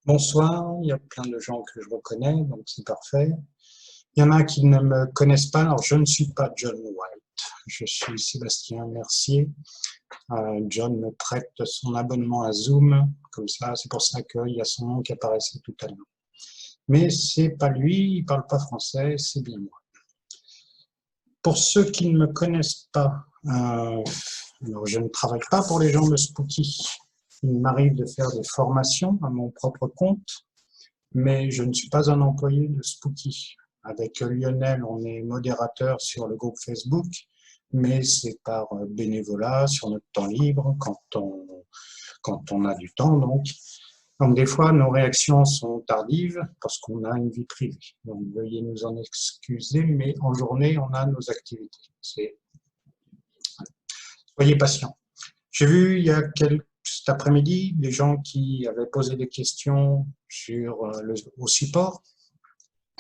Bonsoir, il y a plein de gens que je reconnais, donc c'est parfait. Il y en a qui ne me connaissent pas, alors je ne suis pas John White, je suis Sébastien Mercier. John me prête son abonnement à Zoom, comme ça, c'est pour ça qu'il y a son nom qui apparaissait tout à l'heure. Mais c'est pas lui, il parle pas français, c'est bien moi. Pour ceux qui ne me connaissent pas, alors je ne travaille pas pour les gens de Spooky. Il m'arrive de faire des formations à mon propre compte, mais je ne suis pas un employé de Spooky. Avec Lionel, on est modérateur sur le groupe Facebook, mais c'est par bénévolat, sur notre temps libre, quand on a du temps. Donc des fois, nos réactions sont tardives parce qu'on a une vie privée. Donc veuillez nous en excuser, mais en journée, on a nos activités. Soyez patients. J'ai vu il y a cet après-midi des gens qui avaient posé des questions au support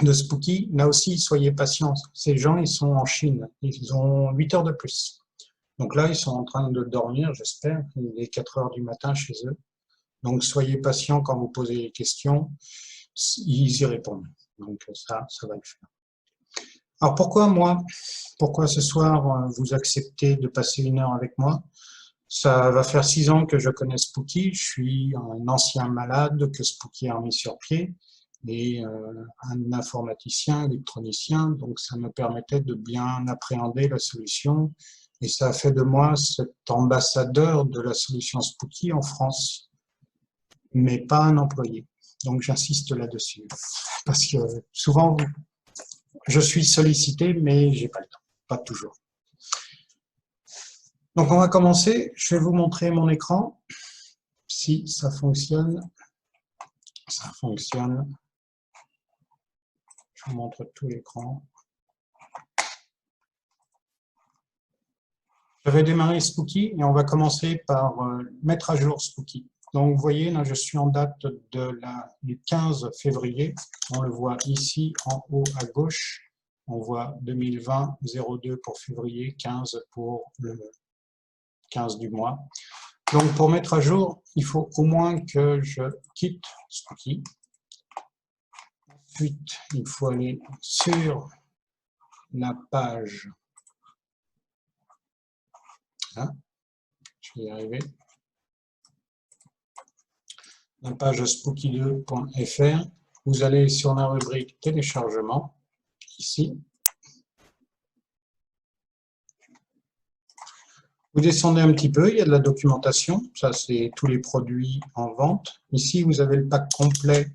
de Spooky. Là aussi, soyez patients. Ces gens, ils sont en Chine. Ils ont 8 heures de plus. Donc là, ils sont en train de dormir, j'espère. Il est 4 heures du matin chez eux. Donc, soyez patients quand vous posez des questions. Ils y répondent. Donc ça va le faire. Alors, pourquoi moi? Pourquoi ce soir, vous acceptez de passer 1 heure avec moi? Ça va faire 6 ans que je connais Spooky. Je suis un ancien malade que Spooky a remis sur pied et un informaticien, électronicien. Donc, ça me permettait de bien appréhender la solution. Et ça a fait de moi cet ambassadeur de la solution Spooky en France, mais pas un employé. Donc, j'insiste là-dessus. Parce que souvent, je suis sollicité, mais j'ai pas le temps. Pas toujours. Donc, on va commencer. Je vais vous montrer mon écran. Si ça fonctionne, ça fonctionne. Je vous montre tout l'écran. Je vais démarrer Spooky et on va commencer par mettre à jour Spooky. Donc, vous voyez, là, je suis en date du 15 février. On le voit ici en haut à gauche. On voit 2020, 02 pour février, 15 pour le 15 du mois. Donc, pour mettre à jour, il faut au moins que je quitte Spooky. Ensuite, il faut aller sur la page. Hein, je vais y arriver. La page spooky2.fr. Vous allez sur la rubrique téléchargement, ici. Vous descendez un petit peu, il y a de la documentation. Ça, c'est tous les produits en vente. Ici, vous avez le pack complet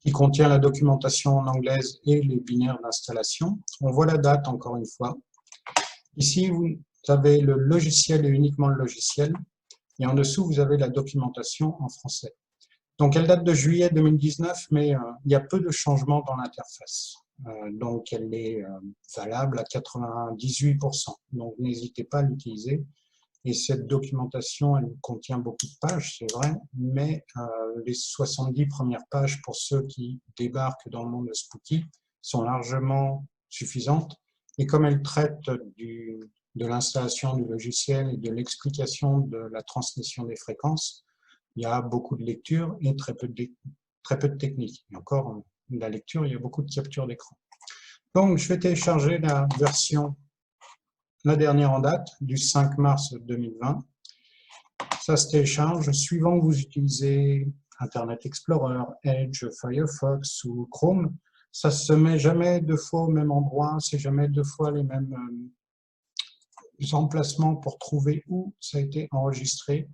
qui contient la documentation en anglaise et les binaires d'installation. On voit la date, encore une fois. Ici, vous avez le logiciel et uniquement le logiciel. Et en dessous, vous avez la documentation en français. Donc, elle date de juillet 2019, mais il y a peu de changements dans l'interface. Donc, elle est valable à 98%. Donc, n'hésitez pas à l'utiliser. Et cette documentation, elle contient beaucoup de pages, c'est vrai, mais les 70 premières pages pour ceux qui débarquent dans le monde de Spooky sont largement suffisantes. Et comme elle traite de l'installation du logiciel et de l'explication de la transmission des fréquences, il y a beaucoup de lecture et très peu de technique. Et encore, la lecture, il y a beaucoup de capture d'écran. Donc, je vais télécharger la dernière en date, du 5 mars 2020. Ça se télécharge. Suivant que vous utilisez Internet Explorer, Edge, Firefox ou Chrome, ça se met jamais 2 fois au même endroit, c'est jamais 2 fois les mêmes emplacements pour trouver où ça a été enregistré.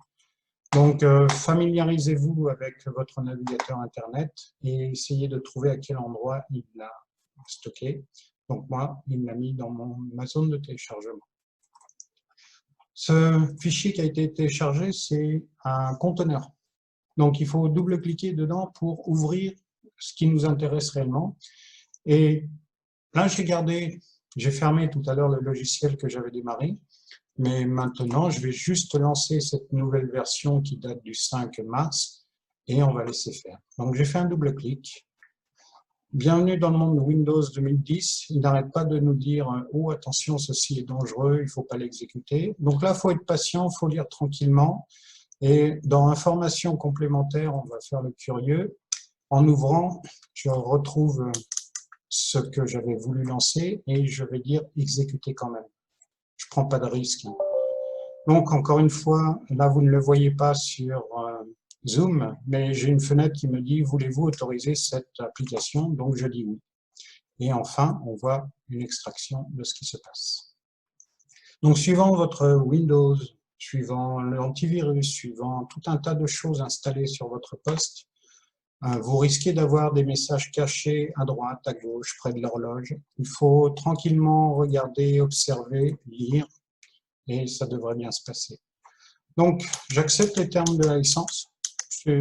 Donc, familiarisez-vous avec votre navigateur Internet et essayez de trouver à quel endroit il l'a stocké. Donc, moi, il l'a mis dans ma zone de téléchargement. Ce fichier qui a été téléchargé, c'est un conteneur. Donc, il faut double-cliquer dedans pour ouvrir ce qui nous intéresse réellement. Et là, j'ai fermé tout à l'heure le logiciel que j'avais démarré. Mais maintenant, je vais juste lancer cette nouvelle version qui date du 5 mars et on va laisser faire. Donc, j'ai fait un double-clic. Bienvenue dans le monde Windows 2010. Il n'arrête pas de nous dire « Oh, attention, ceci est dangereux, il ne faut pas l'exécuter ». Donc là, il faut être patient, il faut lire tranquillement. Et dans informations complémentaires, on va faire le curieux. En ouvrant, je retrouve ce que j'avais voulu lancer et je vais dire exécuter quand même. Je ne prends pas de risque. Donc, encore une fois, là, vous ne le voyez pas sur Zoom, mais j'ai une fenêtre qui me dit « Voulez-vous autoriser cette application ?» Donc, je dis oui. Et enfin, on voit une extraction de ce qui se passe. Donc, suivant votre Windows, suivant l'antivirus, suivant tout un tas de choses installées sur votre poste, vous risquez d'avoir des messages cachés à droite, à gauche, près de l'horloge. Il faut tranquillement regarder, observer, lire, et ça devrait bien se passer. Donc, j'accepte les termes de la licence.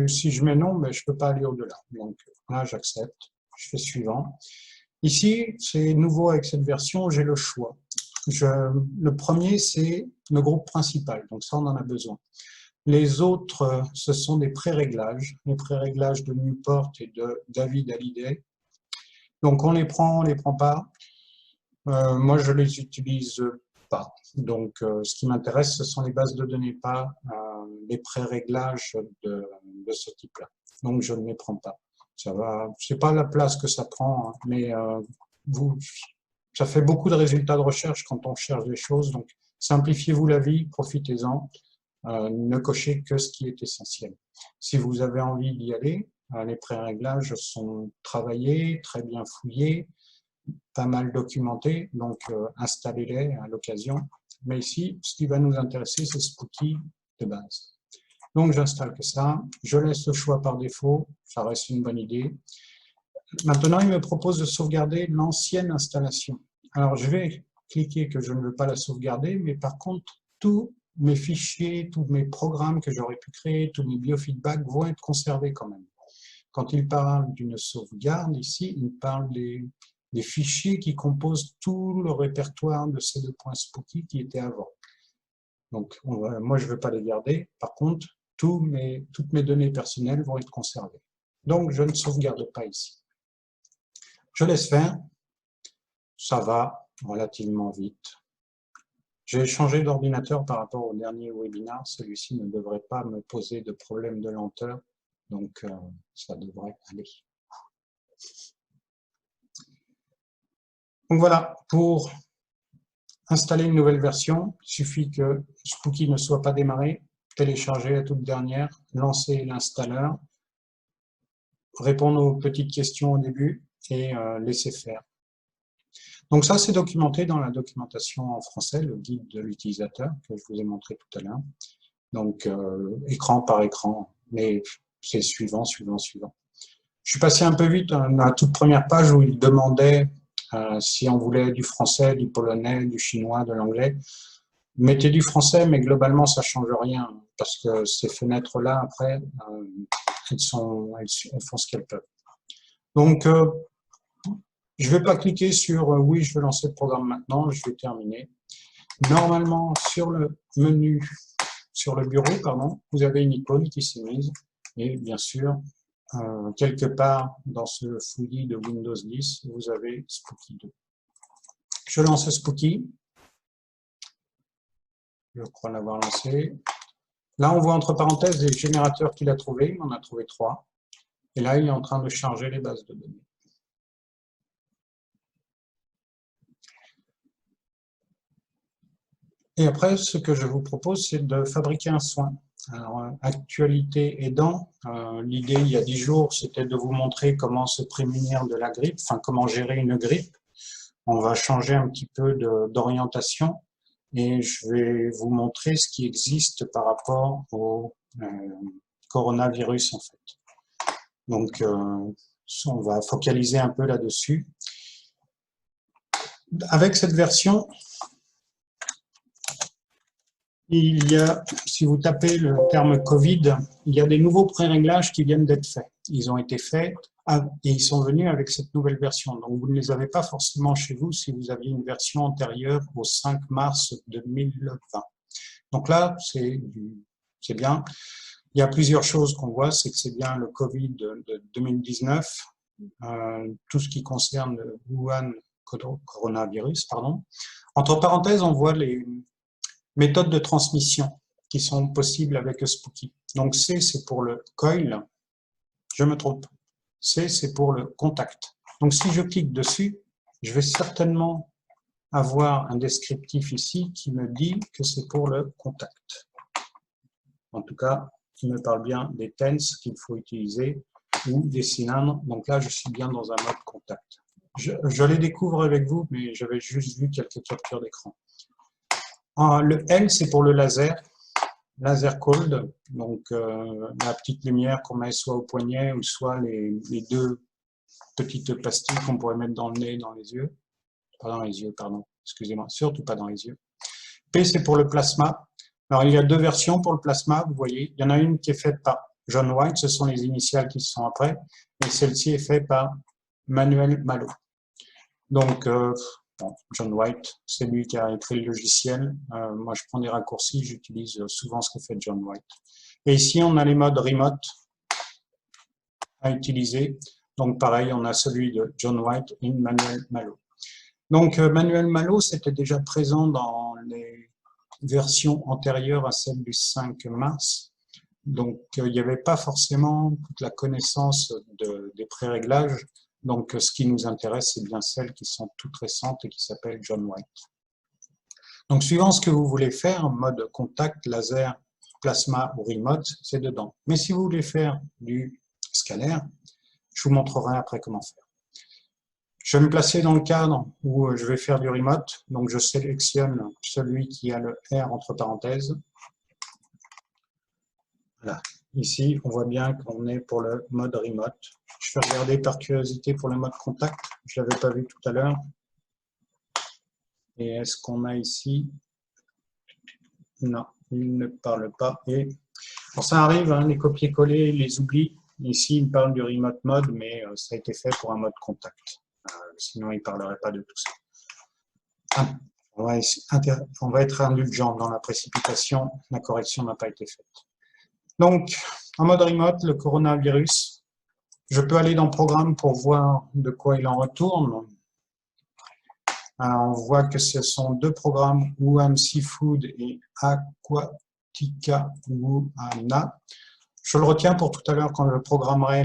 Si je mets non, mais je ne peux pas aller au-delà. Donc là, j'accepte. Je fais suivant. Ici, c'est nouveau avec cette version, j'ai le choix. Le premier, c'est le groupe principal. Donc ça, on en a besoin. Les autres, ce sont des pré-réglages. Les pré-réglages de Newport et de David Hallyday. Donc on les prend pas. Moi, je les utilise pas. Donc, ce qui m'intéresse, ce sont les bases de données, pas les pré-réglages de ce type-là. Donc, je ne les prends pas. Ça va, c'est pas la place que ça prend, hein, mais ça fait beaucoup de résultats de recherche quand on cherche des choses. Donc, simplifiez-vous la vie, profitez-en. Ne cochez que ce qui est essentiel. Si vous avez envie d'y aller, les pré-réglages sont travaillés, très bien fouillés, pas mal documentés, donc installez-les à l'occasion. Mais ici, ce qui va nous intéresser, c'est Spooky de base. Donc j'installe que ça, je laisse le choix par défaut, ça reste une bonne idée. Maintenant, il me propose de sauvegarder l'ancienne installation. Alors je vais cliquer que je ne veux pas la sauvegarder, mais par contre, tous mes fichiers, tous mes programmes que j'aurais pu créer, tous mes biofeedbacks vont être conservés quand même. Quand il parle d'une sauvegarde ici, il parle des fichiers qui composent tout le répertoire de ces 2 points Spooky qui étaient avant. Donc, moi, je ne veux pas les garder. Par contre, toutes mes données personnelles vont être conservées. Donc, je ne sauvegarde pas ici. Je laisse faire. Ça va relativement vite. J'ai changé d'ordinateur par rapport au dernier webinaire. Celui-ci ne devrait pas me poser de problème de lenteur. Donc, ça devrait aller. Donc voilà, pour installer une nouvelle version, il suffit que Spooky ne soit pas démarré, télécharger la toute dernière, lancer l'installeur, répondre aux petites questions au début et laisser faire. Donc ça, c'est documenté dans la documentation en français, le guide de l'utilisateur que je vous ai montré tout à l'heure. Donc, écran par écran, mais c'est suivant. Je suis passé un peu vite à la toute première page où il demandait si on voulait du français, du polonais, du chinois, de l'anglais. Mettez du français, mais globalement, ça ne change rien, parce que ces fenêtres-là, après, elles font ce qu'elles peuvent. Donc, je ne vais pas cliquer sur « Oui, je veux lancer le programme maintenant », je vais terminer. Normalement, sur le menu, sur le bureau, pardon, vous avez une icône qui s'est mise, et bien sûr, quelque part dans ce fouillis de Windows 10, vous avez Spooky 2. Je lance Spooky. Je crois l'avoir lancé. Là, on voit entre parenthèses les générateurs qu'il a trouvés. On en a trouvé 3. Et là, il est en train de charger les bases de données. Et après, ce que je vous propose, c'est de fabriquer un soin. Alors, actualité aidant, l'idée il y a 10 jours, c'était de vous montrer comment se prémunir de la grippe, enfin comment gérer une grippe. On va changer un petit peu d'orientation et je vais vous montrer ce qui existe par rapport au coronavirus en fait. Donc, on va focaliser un peu là-dessus. Avec cette version, il y a, si vous tapez le terme Covid, il y a des nouveaux pré-réglages qui viennent d'être faits. Ils ont été faits et ils sont venus avec cette nouvelle version. Donc, vous ne les avez pas forcément chez vous si vous aviez une version antérieure au 5 mars 2020. Donc là, c'est bien. Il y a plusieurs choses qu'on voit, c'est que c'est bien le Covid de 2019, tout ce qui concerne le Wuhan coronavirus, pardon. Entre parenthèses, on voit les méthodes de transmission qui sont possibles avec Spooky. Donc C, c'est pour le coil. Je me trompe. C, c'est pour le contact. Donc, si je clique dessus, je vais certainement avoir un descriptif ici qui me dit que c'est pour le contact. En tout cas, qui me parle bien des tenses qu'il faut utiliser ou des cylindres. Donc là, je suis bien dans un mode contact. Je les découvre avec vous, mais j'avais juste vu quelques captures d'écran. Le L, c'est pour le laser cold, donc la petite lumière qu'on met soit au poignet ou soit les deux petites pastilles qu'on pourrait mettre dans le nez, dans les yeux. Pas dans les yeux, pardon, excusez-moi, surtout pas dans les yeux. P, c'est pour le plasma. Alors, il y a deux versions pour le plasma, vous voyez. Il y en a une qui est faite par John White, ce sont les initiales qui sont après, et celle-ci est faite par Manuel Malo. Donc, bon, John White, c'est lui qui a écrit le logiciel. Moi, je prends des raccourcis, j'utilise souvent ce que fait John White. Et ici, on a les modes remote à utiliser. Donc, pareil, on a celui de John White et Manuel Malo. Donc, Manuel Malo, c'était déjà présent dans les versions antérieures à celle du 5 mars. Donc, il n'y avait pas forcément toute la connaissance des pré-réglages. Donc, ce qui nous intéresse, c'est bien celles qui sont toutes récentes et qui s'appellent John White. Donc, suivant ce que vous voulez faire, mode contact, laser, plasma ou remote, c'est dedans. Mais si vous voulez faire du scalaire, je vous montrerai après comment faire. Je vais me placer dans le cadre où je vais faire du remote. Donc, je sélectionne celui qui a le R entre parenthèses. Voilà. Ici, on voit bien qu'on est pour le mode remote. Je vais regarder par curiosité pour le mode contact. Je ne l'avais pas vu tout à l'heure. Et est-ce qu'on a ici? Non, il ne parle pas. Et bon, ça arrive, hein, les copier-coller, les oublis. Ici, il parle du remote mode, mais ça a été fait pour un mode contact. Sinon, il ne parlerait pas de tout ça. On va être indulgent dans la précipitation. La correction n'a pas été faite. Donc, en mode remote, le coronavirus, je peux aller dans Programme pour voir de quoi il en retourne. On voit que ce sont deux programmes, Wuhan Seafood et Aquatica Wuhana. Je le retiens pour tout à l'heure quand je programmerai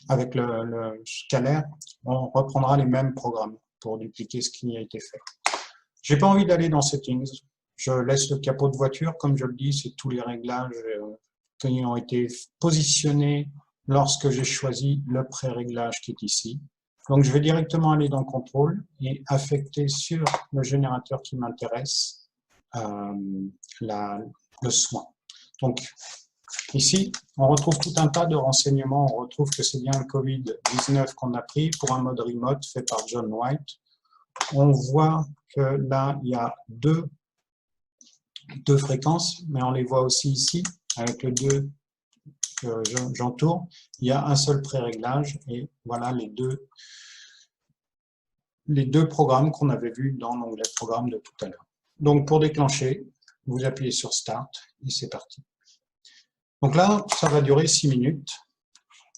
avec le scalaire. On reprendra les mêmes programmes pour dupliquer ce qui a été fait. Je n'ai pas envie d'aller dans Settings. Je laisse le capot de voiture, comme je le dis, c'est tous les réglages qui ont été positionnés lorsque j'ai choisi le pré-réglage qui est ici. Donc, je vais directement aller dans Contrôle et affecter sur le générateur qui m'intéresse le soin. Donc, ici, on retrouve tout un tas de renseignements. On retrouve que c'est bien le Covid-19 qu'on a pris pour un mode remote fait par John White. On voit que là, il y a deux fréquences, mais on les voit aussi ici, avec le 2 que j'entoure. Il y a un seul pré-réglage et voilà les deux programmes qu'on avait vus dans l'onglet Programme de tout à l'heure. Donc, pour déclencher, vous appuyez sur Start et c'est parti. Donc là, ça va durer 6 minutes,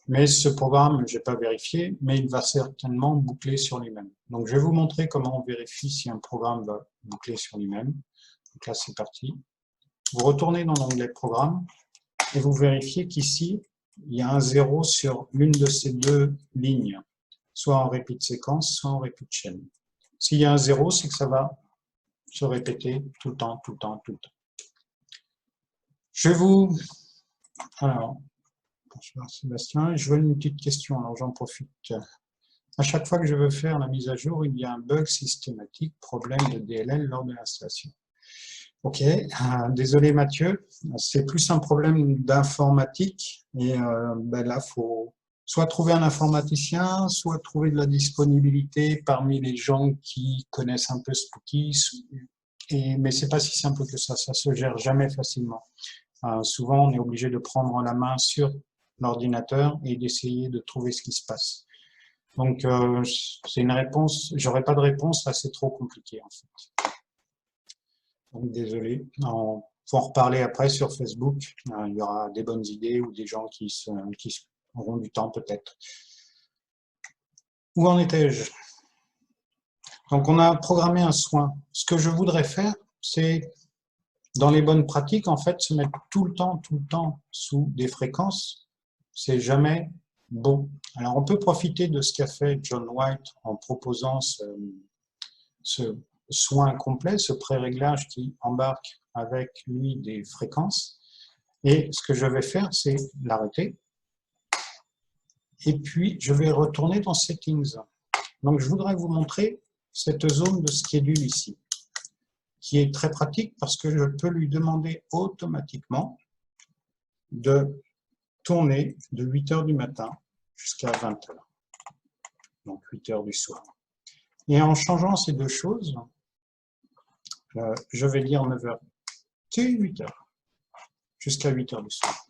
mais ce programme, je n'ai pas vérifié, mais il va certainement boucler sur lui-même. Donc, je vais vous montrer comment on vérifie si un programme va boucler sur lui-même. Donc là, c'est parti. Vous retournez dans l'onglet Programme et vous vérifiez qu'ici, il y a un 0 sur l'une de ces deux lignes, soit en répit de séquence, soit en répit de chaîne. S'il y a un 0, c'est que ça va se répéter tout le temps, tout le temps, tout le temps. Je vais vous... Alors, bonsoir Sébastien, je veux une petite question, alors j'en profite. À chaque fois que je veux faire la mise à jour, il y a un bug systématique, problème de DLL lors de l'installation. Ok, désolé Mathieu, c'est plus un problème d'informatique et ben là, il faut soit trouver un informaticien, soit trouver de la disponibilité parmi les gens qui connaissent un peu Spooky, mais c'est pas si simple que ça se gère jamais facilement. Souvent, on est obligé de prendre la main sur l'ordinateur et d'essayer de trouver ce qui se passe. Donc, c'est une réponse, j'aurais pas de réponse, là c'est trop compliqué en fait. Donc, désolé, on faut en reparler après sur Facebook. Il y aura des bonnes idées ou des gens qui auront du temps peut-être. Où en étais-je? Donc, on a programmé un soin. Ce que je voudrais faire, c'est, dans les bonnes pratiques, en fait, se mettre tout le temps sous des fréquences. C'est jamais Bon, alors on peut profiter de ce qu'a fait John White en proposant ce soin complet, ce pré-réglage qui embarque avec lui des fréquences. Et ce que je vais faire, c'est l'arrêter. Et puis, je vais retourner dans Settings. Donc, je voudrais vous montrer cette zone de schedule ici, qui est très pratique parce que je peux lui demander automatiquement de tourner de 8 h du matin jusqu'à 20 h, donc 8 h du soir. Et en changeant ces deux choses, je vais dire 9 h, c'est 8 h, jusqu'à 8 h du soir.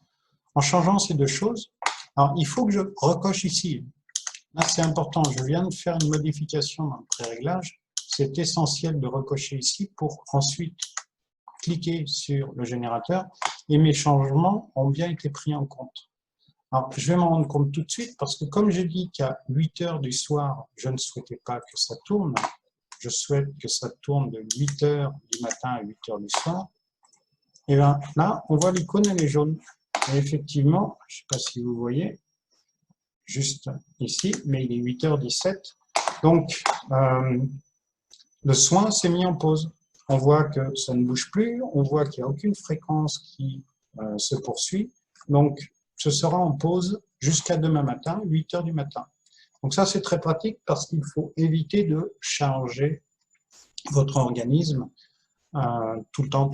En changeant ces deux choses, alors il faut que je recoche ici. Là, c'est important, je viens de faire une modification dans le pré-réglage. C'est essentiel de recocher ici pour ensuite cliquer sur le générateur et mes changements ont bien été pris en compte. Alors, je vais m'en rendre compte tout de suite parce que comme j'ai dit qu'à 8 h du soir, je ne souhaitais pas que ça tourne, je souhaite que ça tourne de 8 h du matin à 8 h du soir, et bien là, on voit l'icône, elle est jaune. Et effectivement, je ne sais pas si vous voyez, juste ici, mais il est 8 h 17. Donc, le soin s'est mis en pause. On voit que ça ne bouge plus, on voit qu'il n'y a aucune fréquence qui se poursuit. Donc, ce sera en pause jusqu'à demain matin, 8 h du matin. Donc ça, c'est très pratique parce qu'il faut éviter de charger votre organisme tout le temps.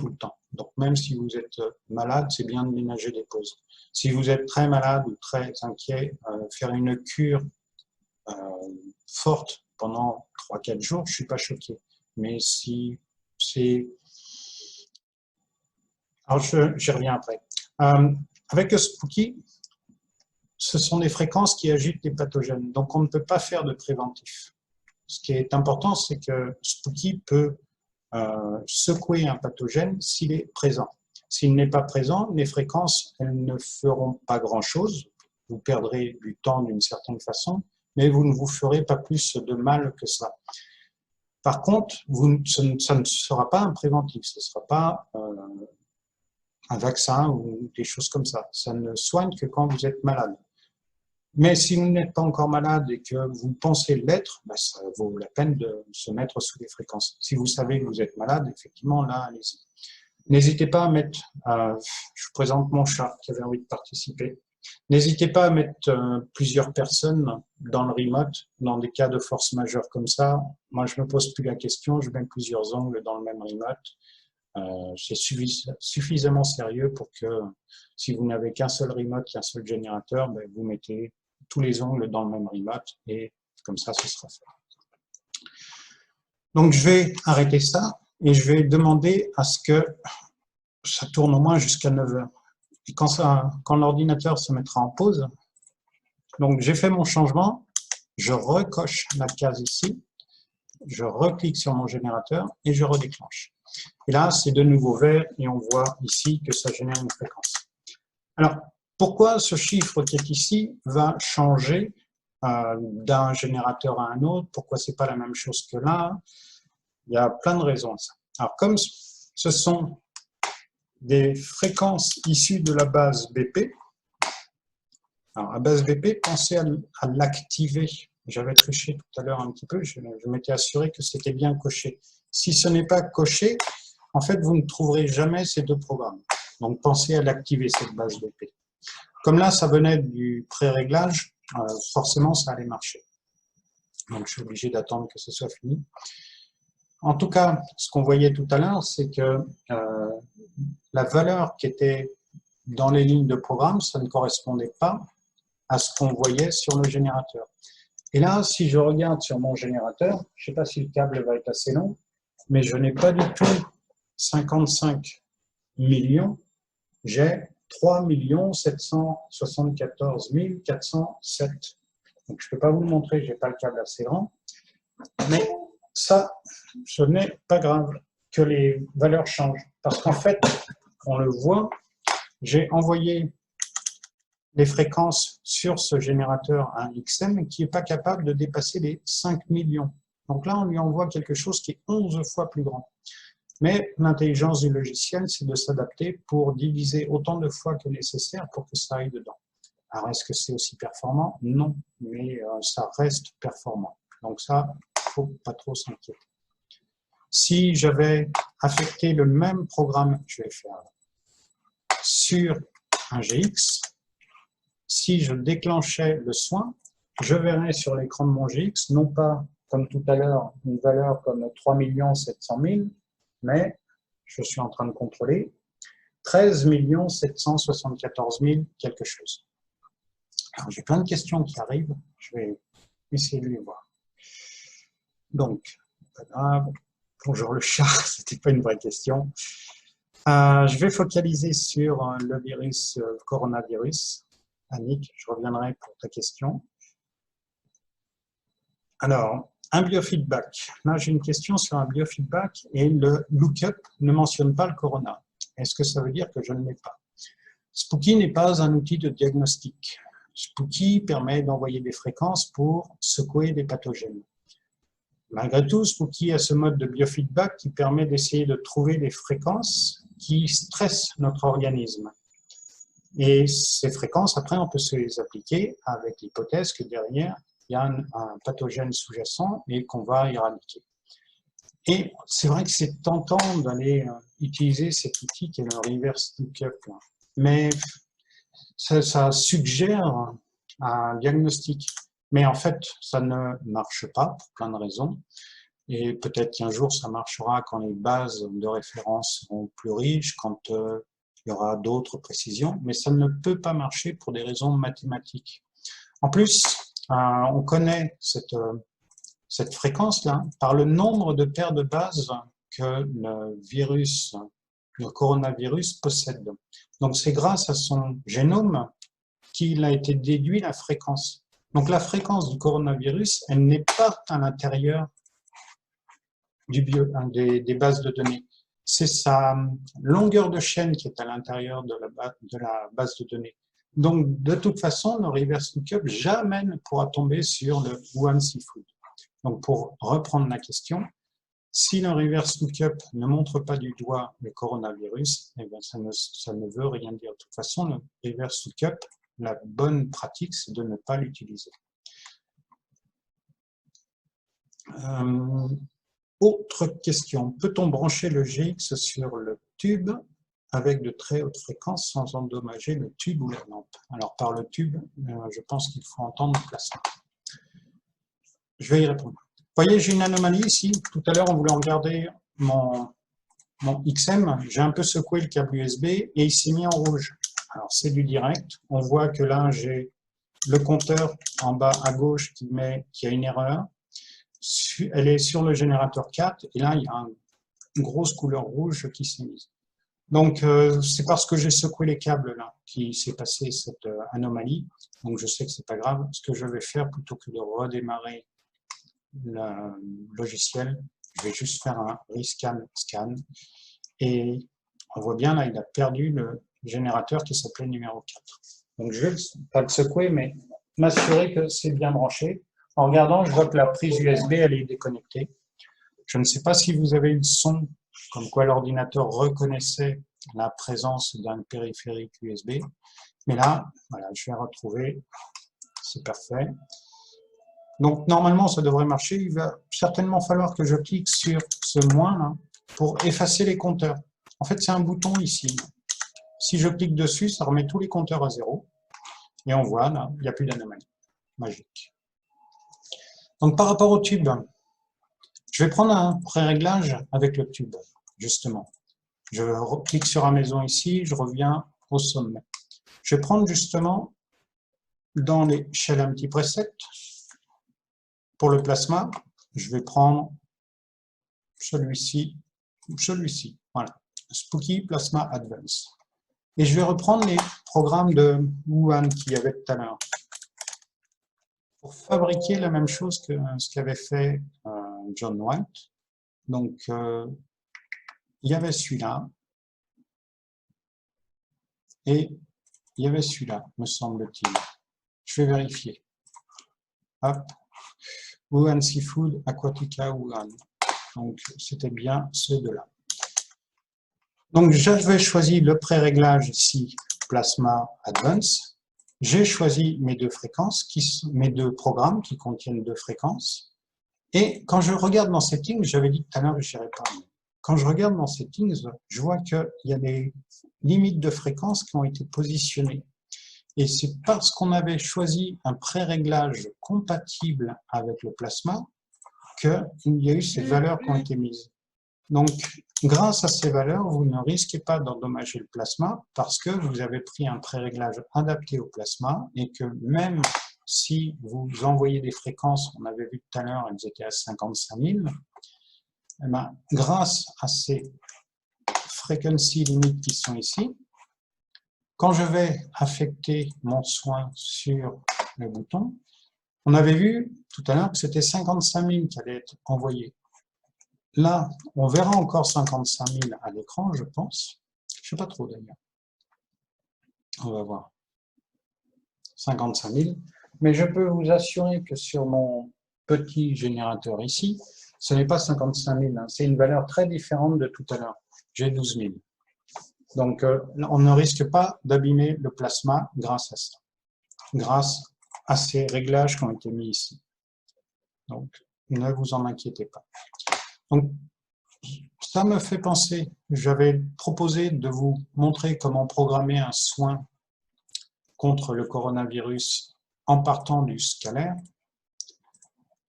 Donc même si vous êtes malade, c'est bien de ménager des pauses. Si vous êtes très malade ou très inquiet, faire une cure forte pendant 3-4 jours, je ne suis pas choqué. Mais si c'est... Alors j'y reviens après. Avec le Spooky, ce sont des fréquences qui agitent les pathogènes. Donc on ne peut pas faire de préventif. Ce qui est important, c'est que Spooky peut secouer un pathogène s'il est présent. S'il n'est pas présent, les fréquences, elles ne feront pas grand-chose. Vous perdrez du temps d'une certaine façon, mais vous ne vous ferez pas plus de mal que ça. Par contre, ça ne sera pas un préventif, ce ne sera pas un vaccin ou des choses comme ça. Ça ne soigne que quand vous êtes malade. Mais si vous n'êtes pas encore malade et que vous pensez l'être, ben ça vaut la peine de se mettre sous les fréquences. Si vous savez que vous êtes malade, effectivement, là, allez-y. N'hésitez pas à mettre, je vous présente mon chat qui avait envie de participer. N'hésitez pas à mettre plusieurs personnes dans le remote, dans des cas de force majeure comme ça. Moi, je ne me pose plus la question, je mets plusieurs ongles dans le même remote. C'est suffisamment sérieux pour que si vous n'avez qu'un seul remote, qu'un seul générateur, ben, vous mettez tous les ongles dans le même remote et comme ça, ce sera fait. Donc, je vais arrêter ça et je vais demander à ce que ça tourne au moins jusqu'à 9 h. Et quand l'ordinateur se mettra en pause, donc j'ai fait mon changement, je recoche la case ici, je reclique sur mon générateur et je redéclenche. Et là, c'est de nouveau vert et on voit ici que ça génère une fréquence. Alors, pourquoi ce chiffre qui est ici va changer d'un générateur à un autre? Pourquoi ce n'est pas la même chose que là? Il y a plein de raisons à ça. Alors, comme ce sont des fréquences issues de la base BP, alors la base BP, pensez à l'activer. J'avais triché tout à l'heure un petit peu, je m'étais assuré que c'était bien coché. Si ce n'est pas coché, en fait, vous ne trouverez jamais ces deux programmes. Donc, pensez à l'activer, cette base BP. Comme là, ça venait du pré-réglage, forcément, ça allait marcher. Donc, je suis obligé d'attendre que ce soit fini. En tout cas, ce qu'on voyait tout à l'heure, c'est que la valeur qui était dans les lignes de programme, ça ne correspondait pas à ce qu'on voyait sur le générateur. Et là, si je regarde sur mon générateur, je ne sais pas si le câble va être assez long, mais je n'ai pas du tout 55 millions, j'ai 3 774 407. Donc, je ne peux pas vous le montrer, je n'ai pas le câble assez grand. Mais ça, ce n'est pas grave que les valeurs changent. Parce qu'en fait, on le voit, j'ai envoyé les fréquences sur ce générateur à un XM qui n'est pas capable de dépasser les 5 millions. Donc là, on lui envoie quelque chose qui est 11 fois plus grand. Mais l'intelligence du logiciel, c'est de s'adapter pour diviser autant de fois que nécessaire pour que ça aille dedans. Alors, est-ce que c'est aussi performant? Non, mais ça reste performant. Donc ça, il ne faut pas trop s'inquiéter. Si j'avais affecté le même programme, je vais faire sur un GX, si je déclenchais le soin, je verrais sur l'écran de mon GX, non pas comme tout à l'heure, une valeur comme 3 700 000, mais je suis en train de contrôler 13 774 000 quelque chose. Alors, j'ai plein de questions qui arrivent, je vais essayer de les voir. Donc, pas grave. Bonjour le chat, c'était pas une vraie question. Je vais focaliser sur le virus coronavirus. Annick, je reviendrai pour ta question. Alors, un biofeedback. Là, j'ai une question sur un biofeedback et le lookup ne mentionne pas le corona. Est-ce que ça veut dire que je ne l'ai pas? Spooky n'est pas un outil de diagnostic. Spooky permet d'envoyer des fréquences pour secouer des pathogènes. Malgré tout, Spooky a ce mode de biofeedback qui permet d'essayer de trouver des fréquences qui stressent notre organisme. Et ces fréquences, après, on peut se les appliquer avec l'hypothèse que derrière, il y a un pathogène sous-jacent et qu'on va éradiquer. Et c'est vrai que c'est tentant d'aller utiliser cet outil qui est le reverse lookup, mais ça suggère un diagnostic. Mais en fait, ça ne marche pas pour plein de raisons. Et peut-être qu'un jour, ça marchera quand les bases de référence seront plus riches, quand il y aura d'autres précisions. Mais ça ne peut pas marcher pour des raisons mathématiques. En plus, on connaît cette fréquence-là par le nombre de paires de bases que le coronavirus possède. Donc, c'est grâce à son génome qu'il a été déduit la fréquence. Donc, la fréquence du coronavirus, elle n'est pas à l'intérieur des bases de données. C'est sa longueur de chaîne qui est à l'intérieur de la base de données. Donc, de toute façon, le reverse lookup jamais ne pourra tomber sur le Wuhan Seafood. Donc, pour reprendre la question, si le reverse lookup ne montre pas du doigt le coronavirus, eh bien, ça ne veut rien dire. De toute façon, le reverse lookup, la bonne pratique, c'est de ne pas l'utiliser. Autre question, peut-on brancher le GX sur le tube avec de très hautes fréquences sans endommager le tube ou la lampe? Alors, par le tube, je pense qu'il faut entendre le plasma. Je vais y répondre. Vous voyez, j'ai une anomalie ici. Tout à l'heure, on voulait regarder mon XM. J'ai un peu secoué le câble USB et il s'est mis en rouge. Alors, c'est du direct. On voit que là, j'ai le compteur en bas à gauche qui a une erreur. Elle est sur le générateur 4 et là, il y a une grosse couleur rouge qui s'est mise. Donc, c'est parce que j'ai secoué les câbles là qui s'est passé cette anomalie. Donc, je sais que c'est pas grave. Ce que je vais faire, plutôt que de redémarrer le logiciel, je vais juste faire un rescan scan. Et on voit bien là, il a perdu le générateur qui s'appelait numéro 4. Donc, je vais pas le secouer, mais m'assurer que c'est bien branché. En regardant, je vois que la prise USB, elle est déconnectée. Je ne sais pas si vous avez eu le son, comme quoi l'ordinateur reconnaissait la présence d'un périphérique USB. Mais là, voilà, je vais retrouver. C'est parfait. Donc, normalement, ça devrait marcher. Il va certainement falloir que je clique sur ce moins là pour effacer les compteurs. En fait, c'est un bouton ici. Si je clique dessus, ça remet tous les compteurs à 0. Et on voit, là, il n'y a plus d'anomalie. Magique. Donc, par rapport au tube, je vais prendre un pré-réglage avec le tube, justement. Je clique sur la maison ici, je reviens au sommet. Je vais prendre justement dans les Shell Empty Preset, pour le plasma, je vais prendre celui-ci, voilà, Spooky Plasma Advance. Et je vais reprendre les programmes de Wuhan qu'il y avait tout à l'heure, pour fabriquer la même chose que ce qu'avait fait John White. Donc, il y avait celui-là, et il y avait celui-là, me semble-t-il. Je vais vérifier. Hop. Wuhan Seafood, Aquatica Wuhan. Donc, c'était bien ceux deux-là. Donc, j'avais choisi le pré-réglage ici, Plasma Advance. j'ai choisi mes deux fréquences, mes deux programmes qui contiennent deux fréquences. Et quand je regarde dans Settings, j'avais dit tout à l'heure que je n'irais pas. Quand je regarde dans Settings, je vois qu'il y a des limites de fréquences qui ont été positionnées. Et c'est parce qu'on avait choisi un pré-réglage compatible avec le plasma qu'il y a eu ces valeurs qui ont été mises. Donc, grâce à ces valeurs, vous ne risquez pas d'endommager le plasma parce que vous avez pris un pré-réglage adapté au plasma et que même si vous envoyez des fréquences, on avait vu tout à l'heure, elles étaient à 55 000, eh ben, grâce à ces frequency limites qui sont ici, quand je vais affecter mon soin sur le bouton, on avait vu tout à l'heure que c'était 55 000 qui allait être envoyé. Là, on verra encore 55 000 à l'écran, je pense. Je ne sais pas trop d'ailleurs. On va voir. 55 000. Mais je peux vous assurer que sur mon petit générateur ici, ce n'est pas 55 000. Hein. C'est une valeur très différente de tout à l'heure. J'ai 12 000. Donc, on ne risque pas d'abîmer le plasma grâce à ça. Grâce à ces réglages qui ont été mis ici. Donc, ne vous en inquiétez pas. Donc, ça me fait penser, j'avais proposé de vous montrer comment programmer un soin contre le coronavirus en partant du scalaire.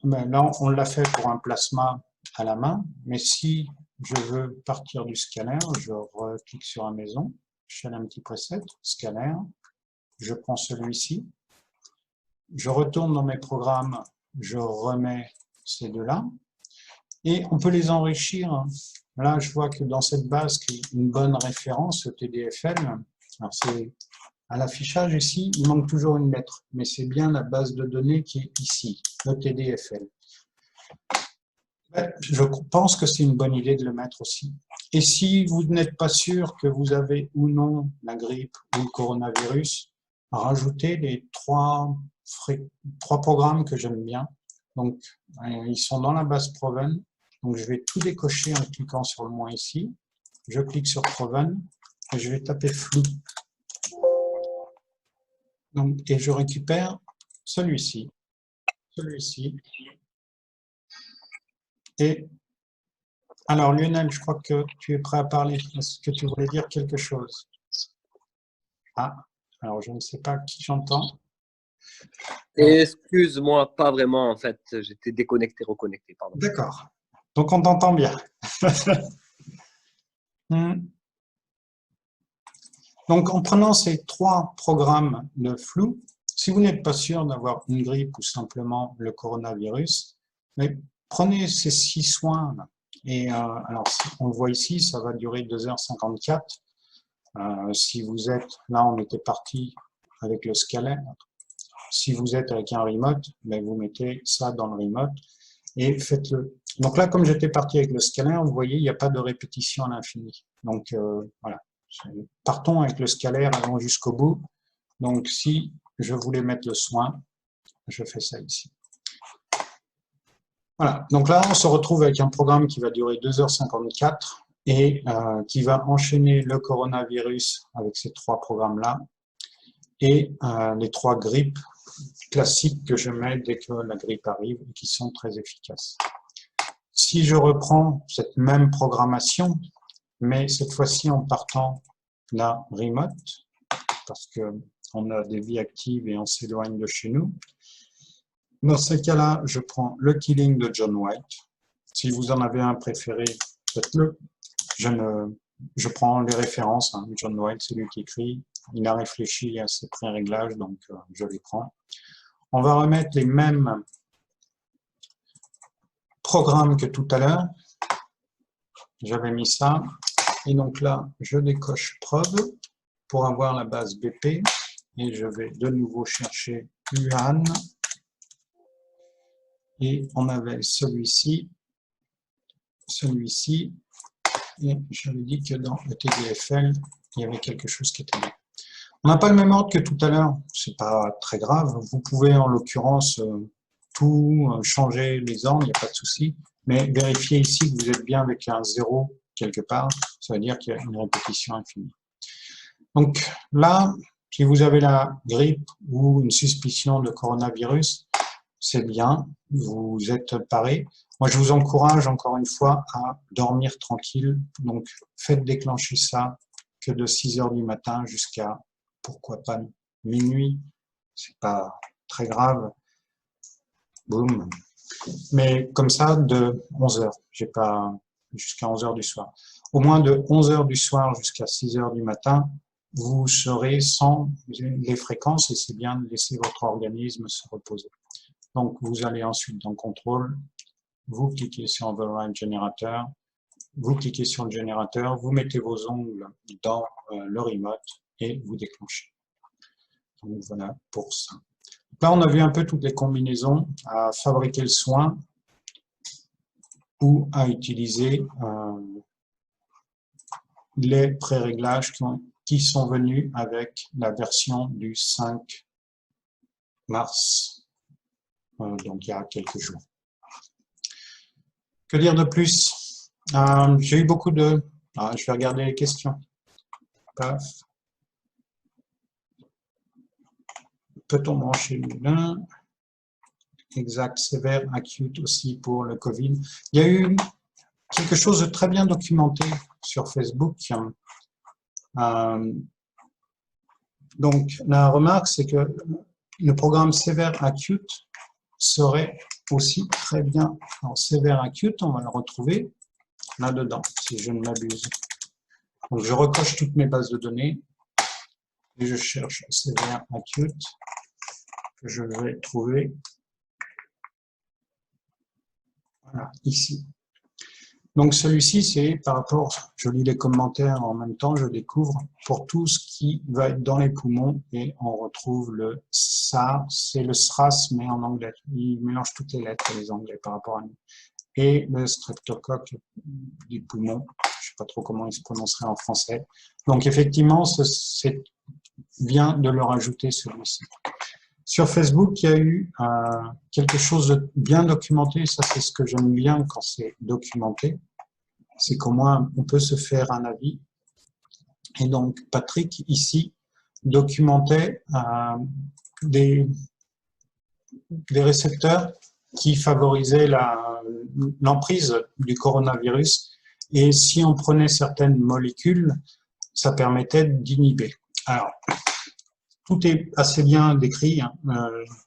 Mais là, on l'a fait pour un plasma à la main, mais si je veux partir du scalaire, je clique sur la maison, je fais un petit preset, scalaire, je prends celui-ci, je retourne dans mes programmes, je remets ces deux-là, et on peut les enrichir. Là, je vois que dans cette base, qui est une bonne référence, le TDFL, alors c'est à l'affichage ici, il manque toujours une lettre, mais c'est bien la base de données qui est ici, le TDFL. Je pense que c'est une bonne idée de le mettre aussi. Et si vous n'êtes pas sûr que vous avez ou non la grippe ou le coronavirus, rajoutez les trois programmes que j'aime bien. Donc, ils sont dans la base Proven. Donc, je vais tout décocher en cliquant sur le moins ici. Je clique sur Proven et je vais taper flou. Donc, et je récupère celui-ci, celui-ci. Et alors, Lionel, je crois que tu es prêt à parler. Est-ce que tu voulais dire quelque chose? Ah, alors je ne sais pas qui j'entends. Excuse-moi, pas vraiment, en fait. J'étais déconnecté, reconnecté, pardon. D'accord. Donc, on t'entend bien. Donc, en prenant ces trois programmes de flou, si vous n'êtes pas sûr d'avoir une grippe ou simplement le coronavirus, mais prenez ces 6 soins. Et alors, on le voit ici, ça va durer 2h54. Si vous êtes, là, on était parti avec le scalaire. Si vous êtes avec un remote, ben vous mettez ça dans le remote et faites-le. Donc là, comme j'étais parti avec le scalaire, vous voyez, il n'y a pas de répétition à l'infini. Donc voilà. Partons avec le scalaire, allons jusqu'au bout. Donc, si je voulais mettre le soin, je fais ça ici. Voilà. Donc là, on se retrouve avec un programme qui va durer 2h54 et qui va enchaîner le coronavirus avec ces trois programmes-là et les trois grippes classiques que je mets dès que la grippe arrive et qui sont très efficaces. Si je reprends cette même programmation, mais cette fois-ci en partant de la remote, parce qu'on a des vies actives et on s'éloigne de chez nous. Dans ce cas-là, je prends le Killing de John White. Si vous en avez un préféré, faites-le. Je prends les références. Hein. John White, c'est lui qui écrit. Il a réfléchi à ses pré-réglages, donc je les prends. On va remettre les mêmes programmes que tout à l'heure. J'avais mis ça. Et donc là, je décoche prod pour avoir la base BP. Et je vais de nouveau chercher Wuhan. Et on avait celui-ci, celui-ci. Et j'avais dit que dans le TDFL, il y avait quelque chose qui était bien. On n'a pas le même ordre que tout à l'heure. C'est pas très grave. Vous pouvez en l'occurrence tout changer les ordres, il n'y a pas de souci. Mais vérifiez ici que vous êtes bien avec un 0 quelque part. Ça veut dire qu'il y a une répétition infinie. Donc là, Si vous avez la grippe ou une suspicion de coronavirus, c'est bien, vous êtes paré. Moi, je vous encourage encore une fois à dormir tranquille. Donc, faites déclencher ça que de 6 heures du matin jusqu'à, pourquoi pas, minuit. C'est pas très grave. Boum. Mais comme ça, de 11 heures. J'ai pas jusqu'à 11 heures du soir. Au moins de 11 heures du soir jusqu'à 6 heures du matin, vous serez sans les fréquences et c'est bien de laisser votre organisme se reposer. Donc, vous allez ensuite dans Contrôle, vous cliquez sur Override Générateur, vous cliquez sur le générateur, vous mettez vos ongles dans le remote et vous déclenchez. Donc, voilà pour ça. Là, on a vu un peu toutes les combinaisons à fabriquer le soin ou à utiliser les pré-réglages qui sont venus avec la version du 5 mars, donc il y a quelques jours. Que dire de plus? J'ai eu beaucoup de... je vais regarder les questions. Paf. Peut-on brancher l'un? Exact, sévère, acute aussi pour le Covid. Il y a eu quelque chose de très bien documenté sur Facebook. Donc, la remarque, c'est que le programme sévère acute serait aussi très bien. Alors, sévère acute, on va le retrouver là-dedans, si je ne m'abuse. Donc, je recoche toutes mes bases de données et je cherche sévère acute que je vais trouver. Voilà, ici. Donc celui-ci, c'est par rapport, je lis les commentaires en même temps, je découvre pour tout ce qui va être dans les poumons et on retrouve le SARS, c'est le SRAS mais en anglais. Il mélange toutes les lettres, les anglais par rapport à nous. Et le streptocoque du poumon, je ne sais pas trop comment il se prononcerait en français. Donc effectivement, c'est bien de le rajouter celui-ci. Sur Facebook, il y a eu quelque chose de bien documenté. Ça, c'est ce que j'aime bien quand c'est documenté. C'est qu'au moins, on peut se faire un avis. Et donc, Patrick, ici, documentait des récepteurs qui favorisaient l'emprise du coronavirus. Et si on prenait certaines molécules, ça permettait d'inhiber. Alors, tout est assez bien décrit.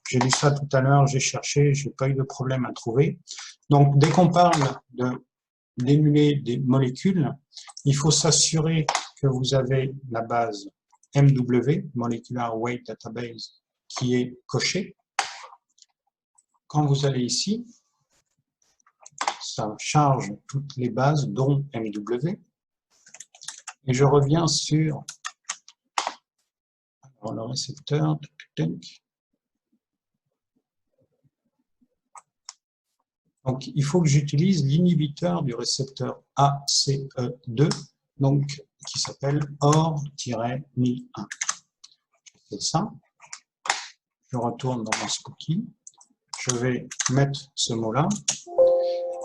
J'ai lu ça tout à l'heure, j'ai cherché, j'ai pas eu de problème à trouver. Donc, dès qu'on parle d'émuler des molécules, il faut s'assurer que vous avez la base MW, Molecular Weight Database, qui est cochée. Quand vous allez ici, ça charge toutes les bases, dont MW. Et je reviens sur le récepteur. Donc, il faut que j'utilise l'inhibiteur du récepteur ACE2, donc, qui s'appelle OR-1001. C'est ça. Je retourne dans mon Spooky. Je vais mettre ce mot-là.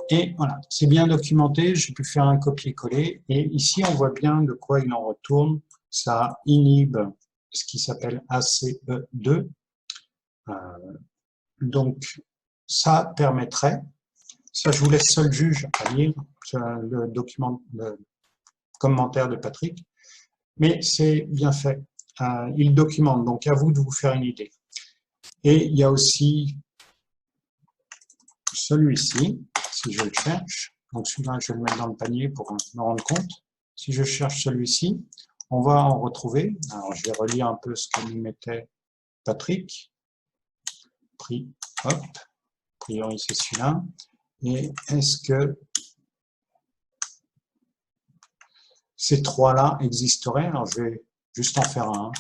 Et voilà, c'est bien documenté. J'ai pu faire un copier-coller. Et ici, on voit bien de quoi il en retourne. Ça inhibe ce qui s'appelle ACE2. Donc, ça permettrait, ça je vous laisse seul juge à lire le document, le commentaire de Patrick, mais c'est bien fait. Il documente, donc à vous de vous faire une idée. Et il y a aussi celui-ci, si je le cherche, donc celui-là je vais le mettre dans le panier pour me rendre compte. Si je cherche celui-ci, on va en retrouver. Alors je vais relire un peu ce que nous mettait Patrick. Hop, a priori c'est celui-là. Et est-ce que ces trois-là existeraient? Alors je vais juste en faire un.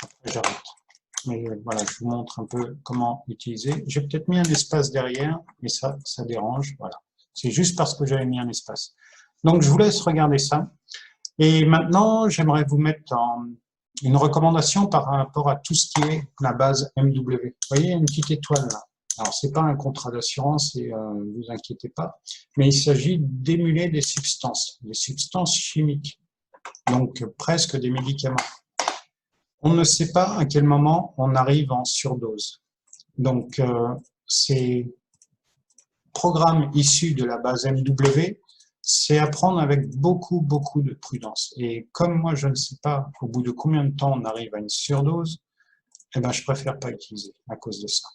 Après j'arrête. Mais voilà, je vous montre un peu comment utiliser. J'ai peut-être mis un espace derrière, mais ça dérange. Voilà. C'est juste parce que j'avais mis un espace. Donc je vous laisse regarder ça. Et maintenant, j'aimerais vous mettre une recommandation par rapport à tout ce qui est la base MW. Vous voyez, une petite étoile là. Alors, ce n'est pas un contrat d'assurance et ne vous inquiétez pas, mais il s'agit d'émuler des substances chimiques, donc presque des médicaments. On ne sait pas à quel moment on arrive en surdose. Donc, ces programmes issus de la base MW, c'est à prendre avec beaucoup de prudence. Et comme moi, je ne sais pas au bout de combien de temps on arrive à une surdose, eh ben, je préfère pas utiliser à cause de ça.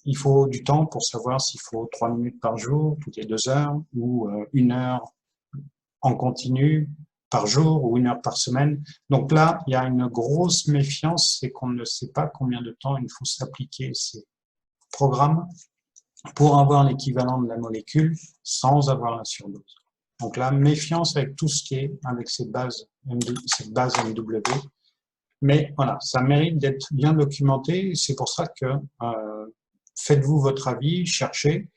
Il faut du temps pour savoir s'il faut 3 minutes par jour, toutes les 2 heures, ou 1 heure en continu par jour, ou 1 heure par semaine. Donc là, il y a une grosse méfiance, c'est qu'on ne sait pas combien de temps il faut s'appliquer ces programmes pour avoir l'équivalent de la molécule sans avoir la surdose. Donc là, méfiance avec tout ce qui est avec cette base MW. Mais voilà, ça mérite d'être bien documenté. C'est pour ça que faites-vous votre avis, cherchez.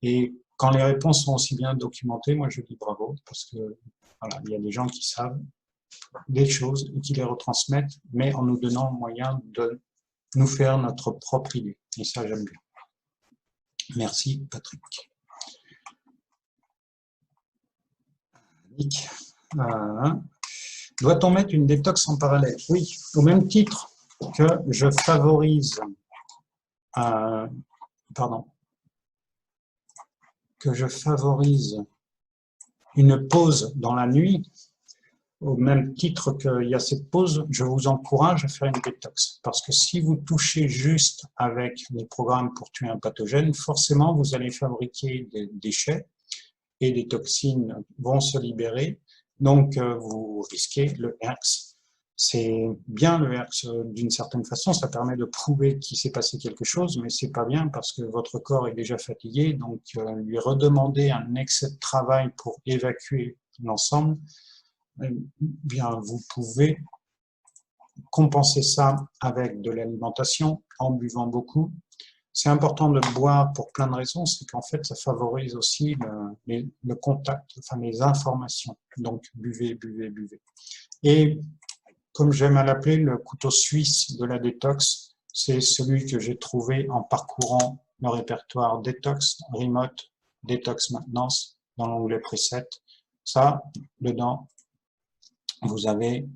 Et quand les réponses sont aussi bien documentées, moi je dis bravo, parce que voilà, il y a des gens qui savent des choses et qui les retransmettent, mais en nous donnant le moyen de nous faire notre propre idée. Et ça, j'aime bien. Merci, Patrick. Nick. Doit-on mettre une détox en parallèle? Oui, au même titre que je favorise une pause dans la nuit, au même titre qu'il y a cette pause, je vous encourage à faire une détox. Parce que si vous touchez juste avec les programmes pour tuer un pathogène, forcément, vous allez fabriquer des déchets et des toxines vont se libérer. Donc, vous risquez le HERX. C'est bien le HERX d'une certaine façon, ça permet de prouver qu'il s'est passé quelque chose, mais c'est pas bien parce que votre corps est déjà fatigué, donc lui redemander un excès de travail pour évacuer l'ensemble, bien vous pouvez compenser ça avec de l'alimentation, en buvant beaucoup. C'est important de boire pour plein de raisons, c'est qu'en fait ça favorise aussi le contact, enfin les informations, donc buvez. Et comme j'aime à l'appeler, le couteau suisse de la détox, c'est celui que j'ai trouvé en parcourant le répertoire détox, remote, détox maintenance, dans l'onglet preset. Ça, dedans, vous avez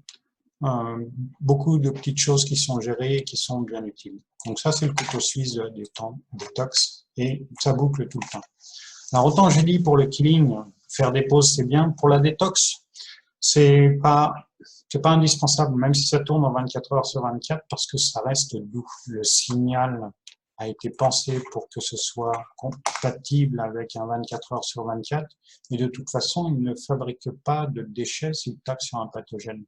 beaucoup de petites choses qui sont gérées et qui sont bien utiles. Donc ça, c'est le couteau suisse de la détox et ça boucle tout le temps. Alors autant j'ai dit pour le killing, faire des pauses c'est bien. Pour la détox, c'est pas indispensable, même si ça tourne en 24 heures sur 24, parce que ça reste doux. Le signal a été pensé pour que ce soit compatible avec un 24 heures sur 24, et de toute façon, il ne fabrique pas de déchets s'il tape sur un pathogène.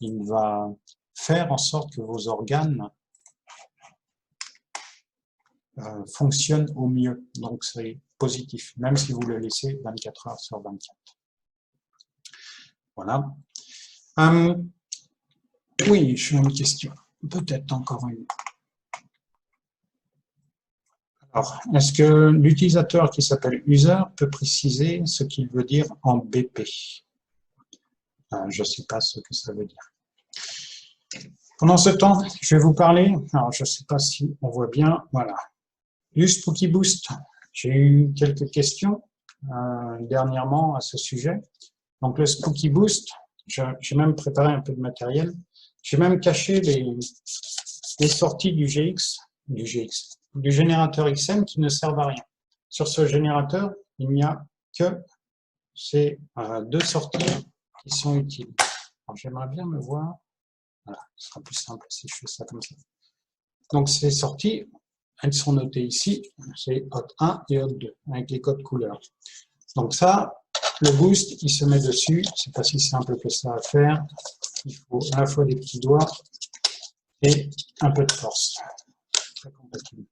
Il va faire en sorte que vos organes fonctionnent au mieux. Donc c'est positif, même si vous le laissez 24 heures sur 24. Voilà. Oui, j'ai une question. Peut-être encore une. Alors, est-ce que l'utilisateur qui s'appelle user peut préciser ce qu'il veut dire en BP? Je ne sais pas ce que ça veut dire. Pendant ce temps, je vais vous parler. Alors, je ne sais pas si on voit bien. Voilà. Du Spooky Boost. J'ai eu quelques questions dernièrement à ce sujet. Donc, le Spooky Boost, j'ai même préparé un peu de matériel. J'ai même caché les sorties du générateur XM qui ne servent à rien. Sur ce générateur, il n'y a que ces 2 sorties qui sont utiles. J'aimerais bien me voir. Voilà, ce sera plus simple si je fais ça comme ça. Donc ces sorties, elles sont notées ici, c'est hot 1 et hot 2, avec les codes couleurs. Donc ça, le boost, il se met dessus, c'est pas si simple que ça à faire. Il faut à la fois des petits doigts et un peu de force. Très compatible.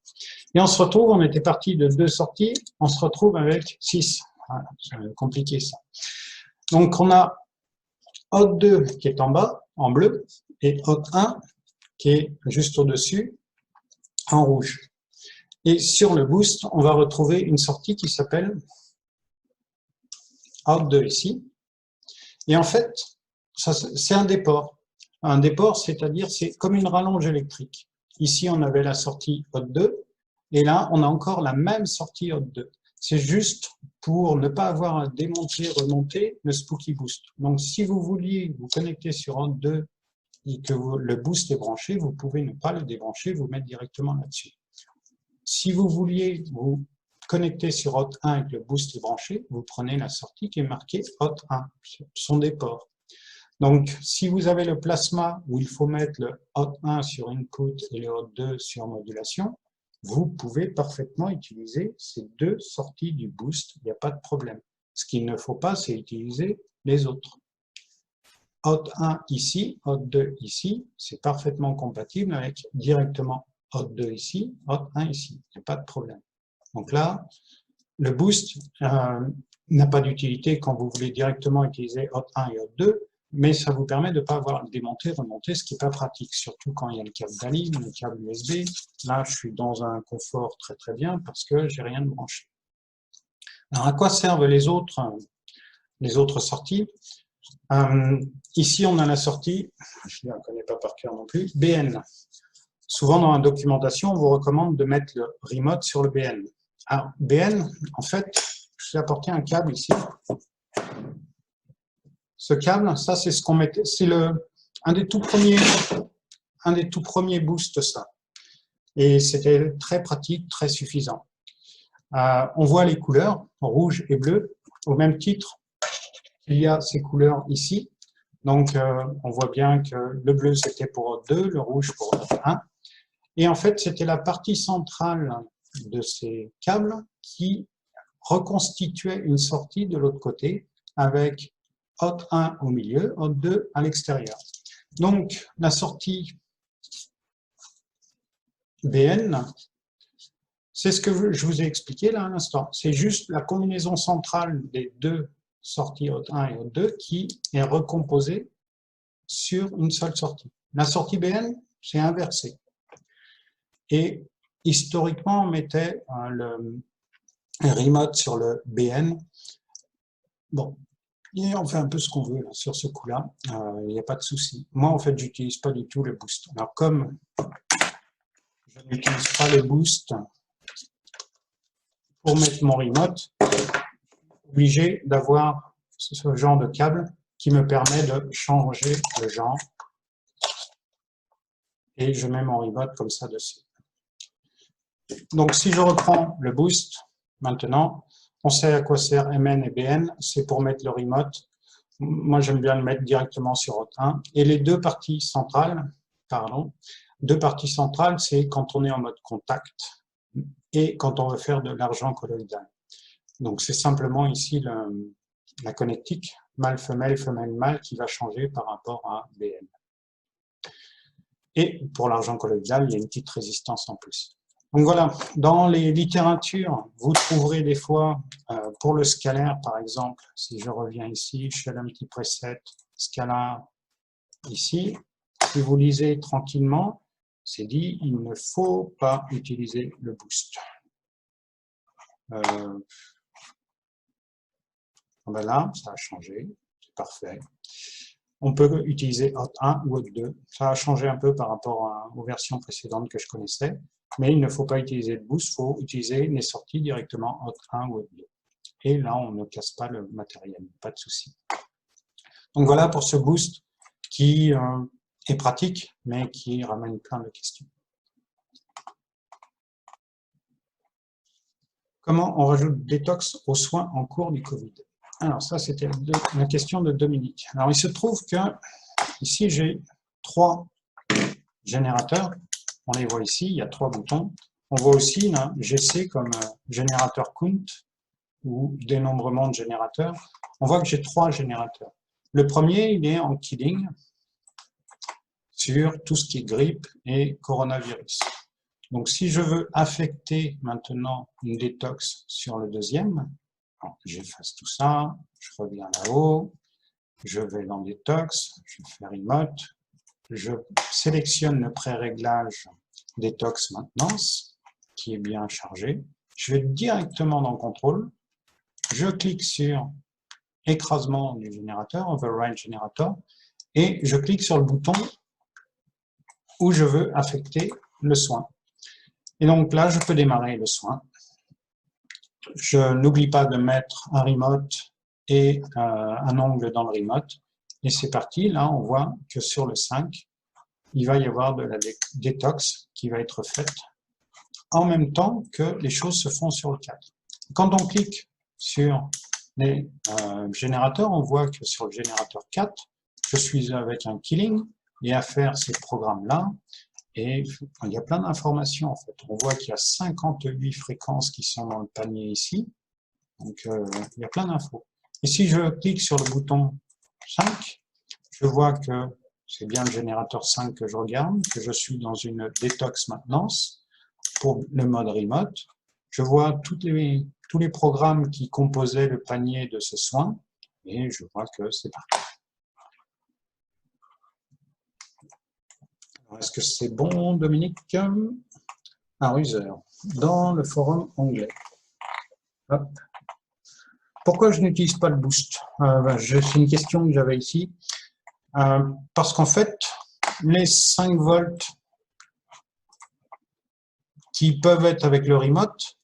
Et on se retrouve, on était parti de 2 sorties, on se retrouve avec 6. Voilà, c'est compliqué ça. Donc on a hot 2 qui est en bas, en bleu, et hot 1 qui est juste au-dessus, en rouge. Et sur le boost, on va retrouver une sortie qui s'appelle hot 2 ici. Et en fait, c'est un déport. Un déport, c'est-à-dire c'est comme une rallonge électrique. Ici, on avait la sortie hot 2, et là, on a encore la même sortie hot 2. C'est juste pour ne pas avoir à démonter, remonter le Spooky Boost. Donc, si vous vouliez vous connecter sur hot 2 et que le boost est branché, vous pouvez ne pas le débrancher, vous mettre directement là-dessus. Si vous vouliez vous connecter sur hot 1 et que le boost est branché, vous prenez la sortie qui est marquée hot 1, ce sont des ports. Donc, si vous avez le plasma où il faut mettre le hot 1 sur input et le hot 2 sur modulation, vous pouvez parfaitement utiliser ces deux sorties du boost, il n'y a pas de problème. Ce qu'il ne faut pas, c'est utiliser les autres. Hot 1 ici, hot 2 ici, c'est parfaitement compatible avec directement hot 2 ici, hot 1 ici, il n'y a pas de problème. Donc là, le boost n'a pas d'utilité quand vous voulez directement utiliser hot 1 et hot 2, mais ça vous permet de ne pas avoir à le démonter, remonter, ce qui n'est pas pratique, surtout quand il y a le câble DALI, le câble USB. Là, je suis dans un confort très très bien parce que j'ai rien de branché. Alors, à quoi servent les autres sorties? Ici, on a la sortie, je ne la connais pas par cœur non plus, BN. Souvent, dans la documentation, on vous recommande de mettre le remote sur le BN. Alors, BN, en fait, je vous ai apporté un câble ici. Ce câble, ça, c'est ce qu'on mettait, c'est un des tout premiers boosts, ça. Et c'était très pratique, très suffisant. On voit les couleurs, rouge et bleu, au même titre. Il y a ces couleurs ici. Donc, on voit bien que le bleu, c'était pour hot 2, le rouge pour hot 1. Et en fait, c'était la partie centrale de ces câbles qui reconstituait une sortie de l'autre côté avec hot 1 au milieu, hot 2 à l'extérieur. Donc, la sortie BN, c'est ce que je vous ai expliqué là à l'instant. C'est juste la combinaison centrale des deux sorties hot 1 et hot 2 qui est recomposée sur une seule sortie. La sortie BN, c'est inversé. Et historiquement, on mettait le remote sur le BN. Bon, et on fait un peu ce qu'on veut là, sur ce coup-là, il n'y a pas de souci. Moi, en fait, j'utilise pas du tout le boost. Alors, comme je n'utilise pas le boost pour mettre mon remote, je suis obligé d'avoir ce genre de câble qui me permet de changer le genre. Et je mets mon remote comme ça dessus. Donc, si je reprends le boost, maintenant, on sait à quoi sert MN et BN, c'est pour mettre le remote. Moi, j'aime bien le mettre directement sur hot 1. Et les deux parties centrales, c'est quand on est en mode contact et quand on veut faire de l'argent colloïdal. Donc, c'est simplement ici la connectique mâle-femelle, femelle-mâle qui va changer par rapport à BN. Et pour l'argent colloïdal, il y a une petite résistance en plus. Donc voilà, dans les littératures, vous trouverez des fois, pour le scalaire par exemple, si je reviens ici, je fais un petit preset, scalar ici, si vous lisez tranquillement, c'est dit, il ne faut pas utiliser le boost. Voilà, ça a changé, c'est parfait. On peut utiliser hot 1 ou hot 2, ça a changé un peu par rapport aux versions précédentes que je connaissais. Mais il ne faut pas utiliser le boost, il faut utiliser les sorties directement hot 1 ou hot 2. Et là, on ne casse pas le matériel, pas de souci. Donc voilà pour ce boost qui est pratique, mais qui ramène plein de questions. Comment on rajoute détox aux soins en cours du Covid? Alors ça, c'était la question de Dominique. Alors il se trouve que ici, j'ai 3 générateurs. On les voit ici, il y a 3 boutons. On voit aussi là, GC comme générateur count ou dénombrement de générateurs. On voit que j'ai 3 générateurs. Le premier, il est en killing sur tout ce qui est grippe et coronavirus. Donc, si je veux affecter maintenant une détox sur le deuxième, j'efface tout ça, je reviens là-haut, je vais dans détox, je fais remote, je sélectionne le pré-réglage détox maintenance, qui est bien chargé. Je vais directement dans contrôle, je clique sur écrasement du générateur, override générateur, et je clique sur le bouton où je veux affecter le soin. Et donc là, je peux démarrer le soin. Je n'oublie pas de mettre un remote et un ongle dans le remote. Et c'est parti, là on voit que sur le 5, il va y avoir de la détox qui va être faite en même temps que les choses se font sur le 4. Quand on clique sur les générateurs, on voit que sur le générateur 4, je suis avec un killing et à faire ces programmes-là. Et il y a plein d'informations en fait. On voit qu'il y a 58 fréquences qui sont dans le panier ici. Donc il y a plein d'infos. Et si je clique sur le bouton 5, je vois que c'est bien le générateur 5 que je regarde, que je suis dans une détox maintenance pour le mode remote. Je vois tous les programmes qui composaient le panier de ce soin et je vois que c'est parti. Est-ce que c'est bon, Dominique? Un user dans le forum anglais. Hop. Pourquoi je n'utilise pas le boost? C'est une question que j'avais ici. Parce qu'en fait, les 5 volts qui peuvent être avec le remote,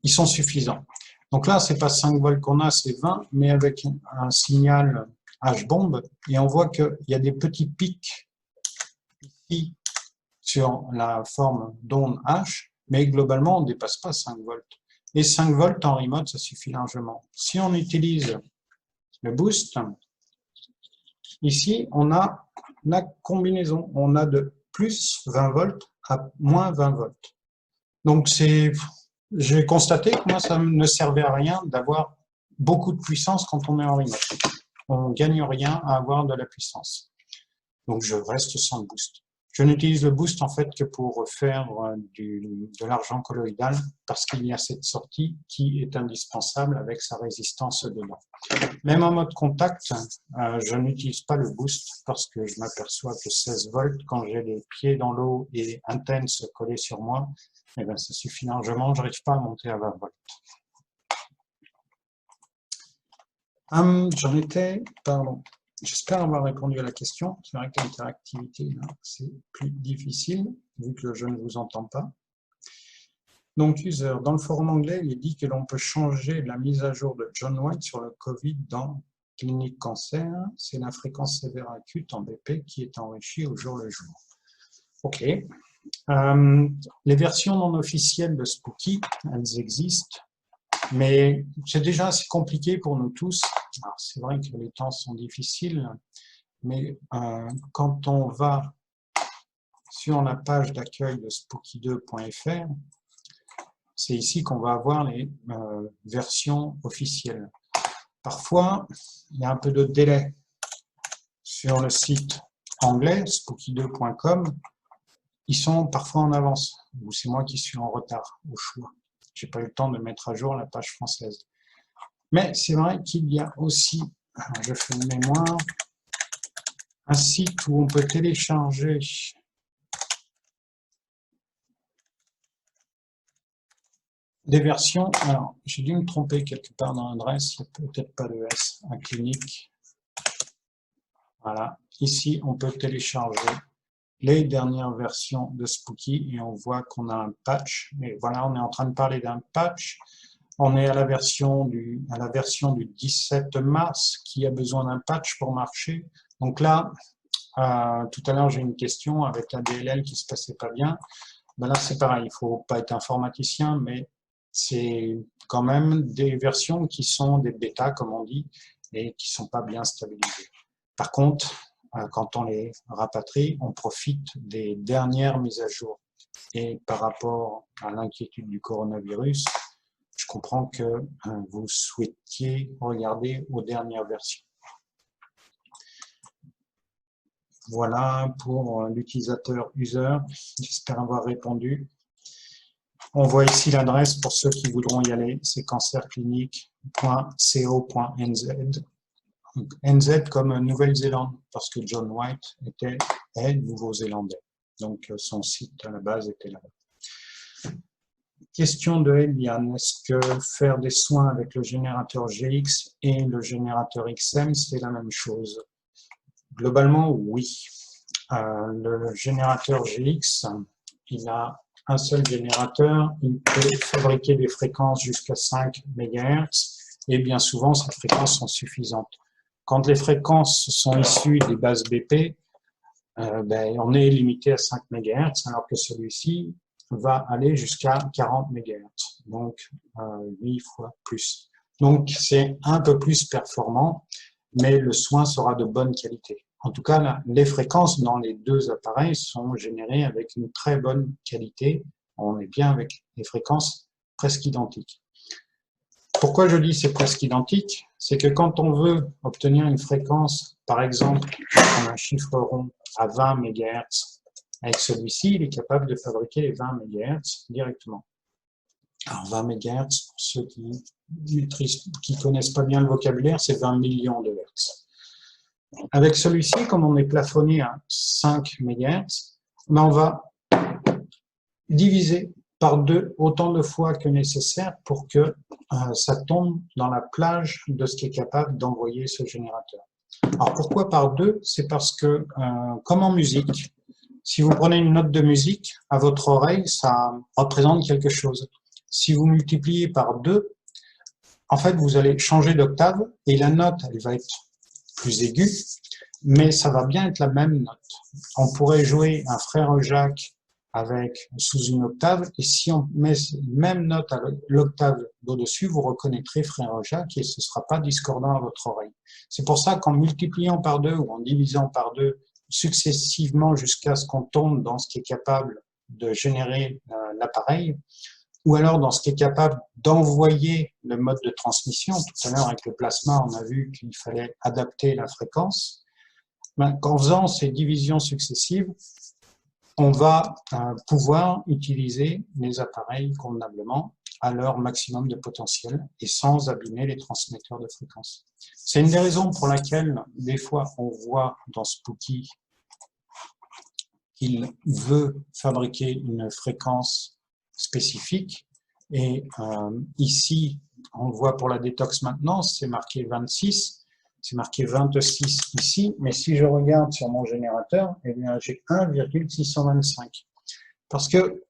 ils sont suffisants. Donc là, c'est pas 5 volts qu'on a, c'est 20, mais avec un signal H-bombe, et on voit qu'il y a des petits pics ici sur la forme d'onde H, mais globalement, on ne dépasse pas 5 volts. Et 5 volts en remote, ça suffit largement. Si on utilise le boost, ici, on a la combinaison. On a de plus 20 volts à moins 20 volts. Donc, j'ai constaté que moi, ça ne servait à rien d'avoir beaucoup de puissance quand on est en remote. On ne gagne rien à avoir de la puissance. Donc, je reste sans le boost. Je n'utilise le boost en fait que pour faire de l'argent colloïdal parce qu'il y a cette sortie qui est indispensable avec sa résistance dedans. Même en mode contact, je n'utilise pas le boost parce que je m'aperçois que 16 volts, quand j'ai les pieds dans l'eau et intense collés sur moi, eh bien, ça suffit largement, je n'arrive pas à monter à 20 volts. J'en étais, pardon. J'espère avoir répondu à la question. C'est vrai que l'interactivité, c'est plus difficile, vu que je ne vous entends pas. Donc, user, dans le forum anglais, il est dit que l'on peut changer la mise à jour de John White sur le Covid dans Clinique Cancer. C'est la fréquence sévère acute en BP qui est enrichie au jour le jour. OK. Les versions non officielles de Spooky, elles existent. Mais c'est déjà assez compliqué pour nous tous. C'est vrai que les temps sont difficiles, mais quand on va sur la page d'accueil de spooky2.fr, c'est ici qu'on va avoir les versions officielles. Parfois, il y a un peu de délai sur le site anglais, spooky2.com. Ils sont parfois en avance, ou c'est moi qui suis en retard au choix. Je n'ai pas eu le temps de mettre à jour la page française. Mais c'est vrai qu'il y a aussi, alors je fais une mémoire, un site où on peut télécharger des versions. Alors, j'ai dû me tromper quelque part dans l'adresse, il n'y a peut-être pas de S, un clinique. Voilà, ici on peut télécharger les dernières versions de Spooky et on voit qu'on a un patch. Et voilà, on est en train de parler d'un patch. On est à la version du 17 mars qui a besoin d'un patch pour marcher. Donc là, tout à l'heure, j'ai une question avec un DLL qui se passait pas bien. Ben là, c'est pareil, il ne faut pas être informaticien, mais c'est quand même des versions qui sont des bêtas, comme on dit, et qui ne sont pas bien stabilisées. Par contre, quand on les rapatrie, on profite des dernières mises à jour. Et par rapport à l'inquiétude du coronavirus, je comprends que vous souhaitiez regarder aux dernières versions. Voilà pour l'utilisateur user. J'espère avoir répondu. On voit ici l'adresse pour ceux qui voudront y aller. C'est cancerclinique.co.nz. NZ comme Nouvelle-Zélande, parce que John White est nouveau-zélandais. Donc son site à la base était là-bas. Question de Eliane, est-ce que faire des soins avec le générateur GX et le générateur XM, c'est la même chose? Globalement, oui. Le générateur GX, il a un seul générateur, il peut fabriquer des fréquences jusqu'à 5 MHz et bien souvent, ces fréquences sont suffisantes. Quand les fréquences sont issues des bases BP, on est limité à 5 MHz, alors que celui-ci va aller jusqu'à 40 MHz, donc 8 fois plus. Donc c'est un peu plus performant, mais le soin sera de bonne qualité. En tout cas, là, les fréquences dans les deux appareils sont générées avec une très bonne qualité. On est bien avec les fréquences presque identiques. Pourquoi je dis c'est presque identique? C'est que quand on veut obtenir une fréquence, par exemple, un chiffre rond à 20 MHz, avec celui-ci, il est capable de fabriquer les 20 MHz directement. Alors 20 MHz, pour ceux qui connaissent pas bien le vocabulaire, c'est 20 millions de Hertz. Avec celui-ci, comme on est plafonné à 5 MHz, on va diviser par 2 autant de fois que nécessaire pour que ça tombe dans la plage de ce qui est capable d'envoyer ce générateur. Alors pourquoi par 2? C'est parce que, comme en musique, si vous prenez une note de musique, à votre oreille, ça représente quelque chose. Si vous multipliez par 2, en fait, vous allez changer d'octave et la note, elle va être plus aiguë, mais ça va bien être la même note. On pourrait jouer un frère Jacques sous une octave, et si on met une même note à l'octave d'au-dessus, vous reconnaîtrez frère Jacques et ce ne sera pas discordant à votre oreille. C'est pour ça qu'en multipliant par 2 ou en divisant par 2 successivement jusqu'à ce qu'on tombe dans ce qui est capable de générer l'appareil, ou alors dans ce qui est capable d'envoyer le mode de transmission. Tout à l'heure, avec le plasma, on a vu qu'il fallait adapter la fréquence. En faisant ces divisions successives, on va pouvoir utiliser les appareils convenablement à leur maximum de potentiel et sans abîmer les transmetteurs de fréquences. C'est une des raisons pour laquelle, des fois, on voit dans Spooky qu'il veut fabriquer une fréquence spécifique. Et ici, on le voit pour la détox maintenance, c'est marqué 26. C'est marqué 26 ici, mais si je regarde sur mon générateur, eh bien, j'ai 1,625. Parce que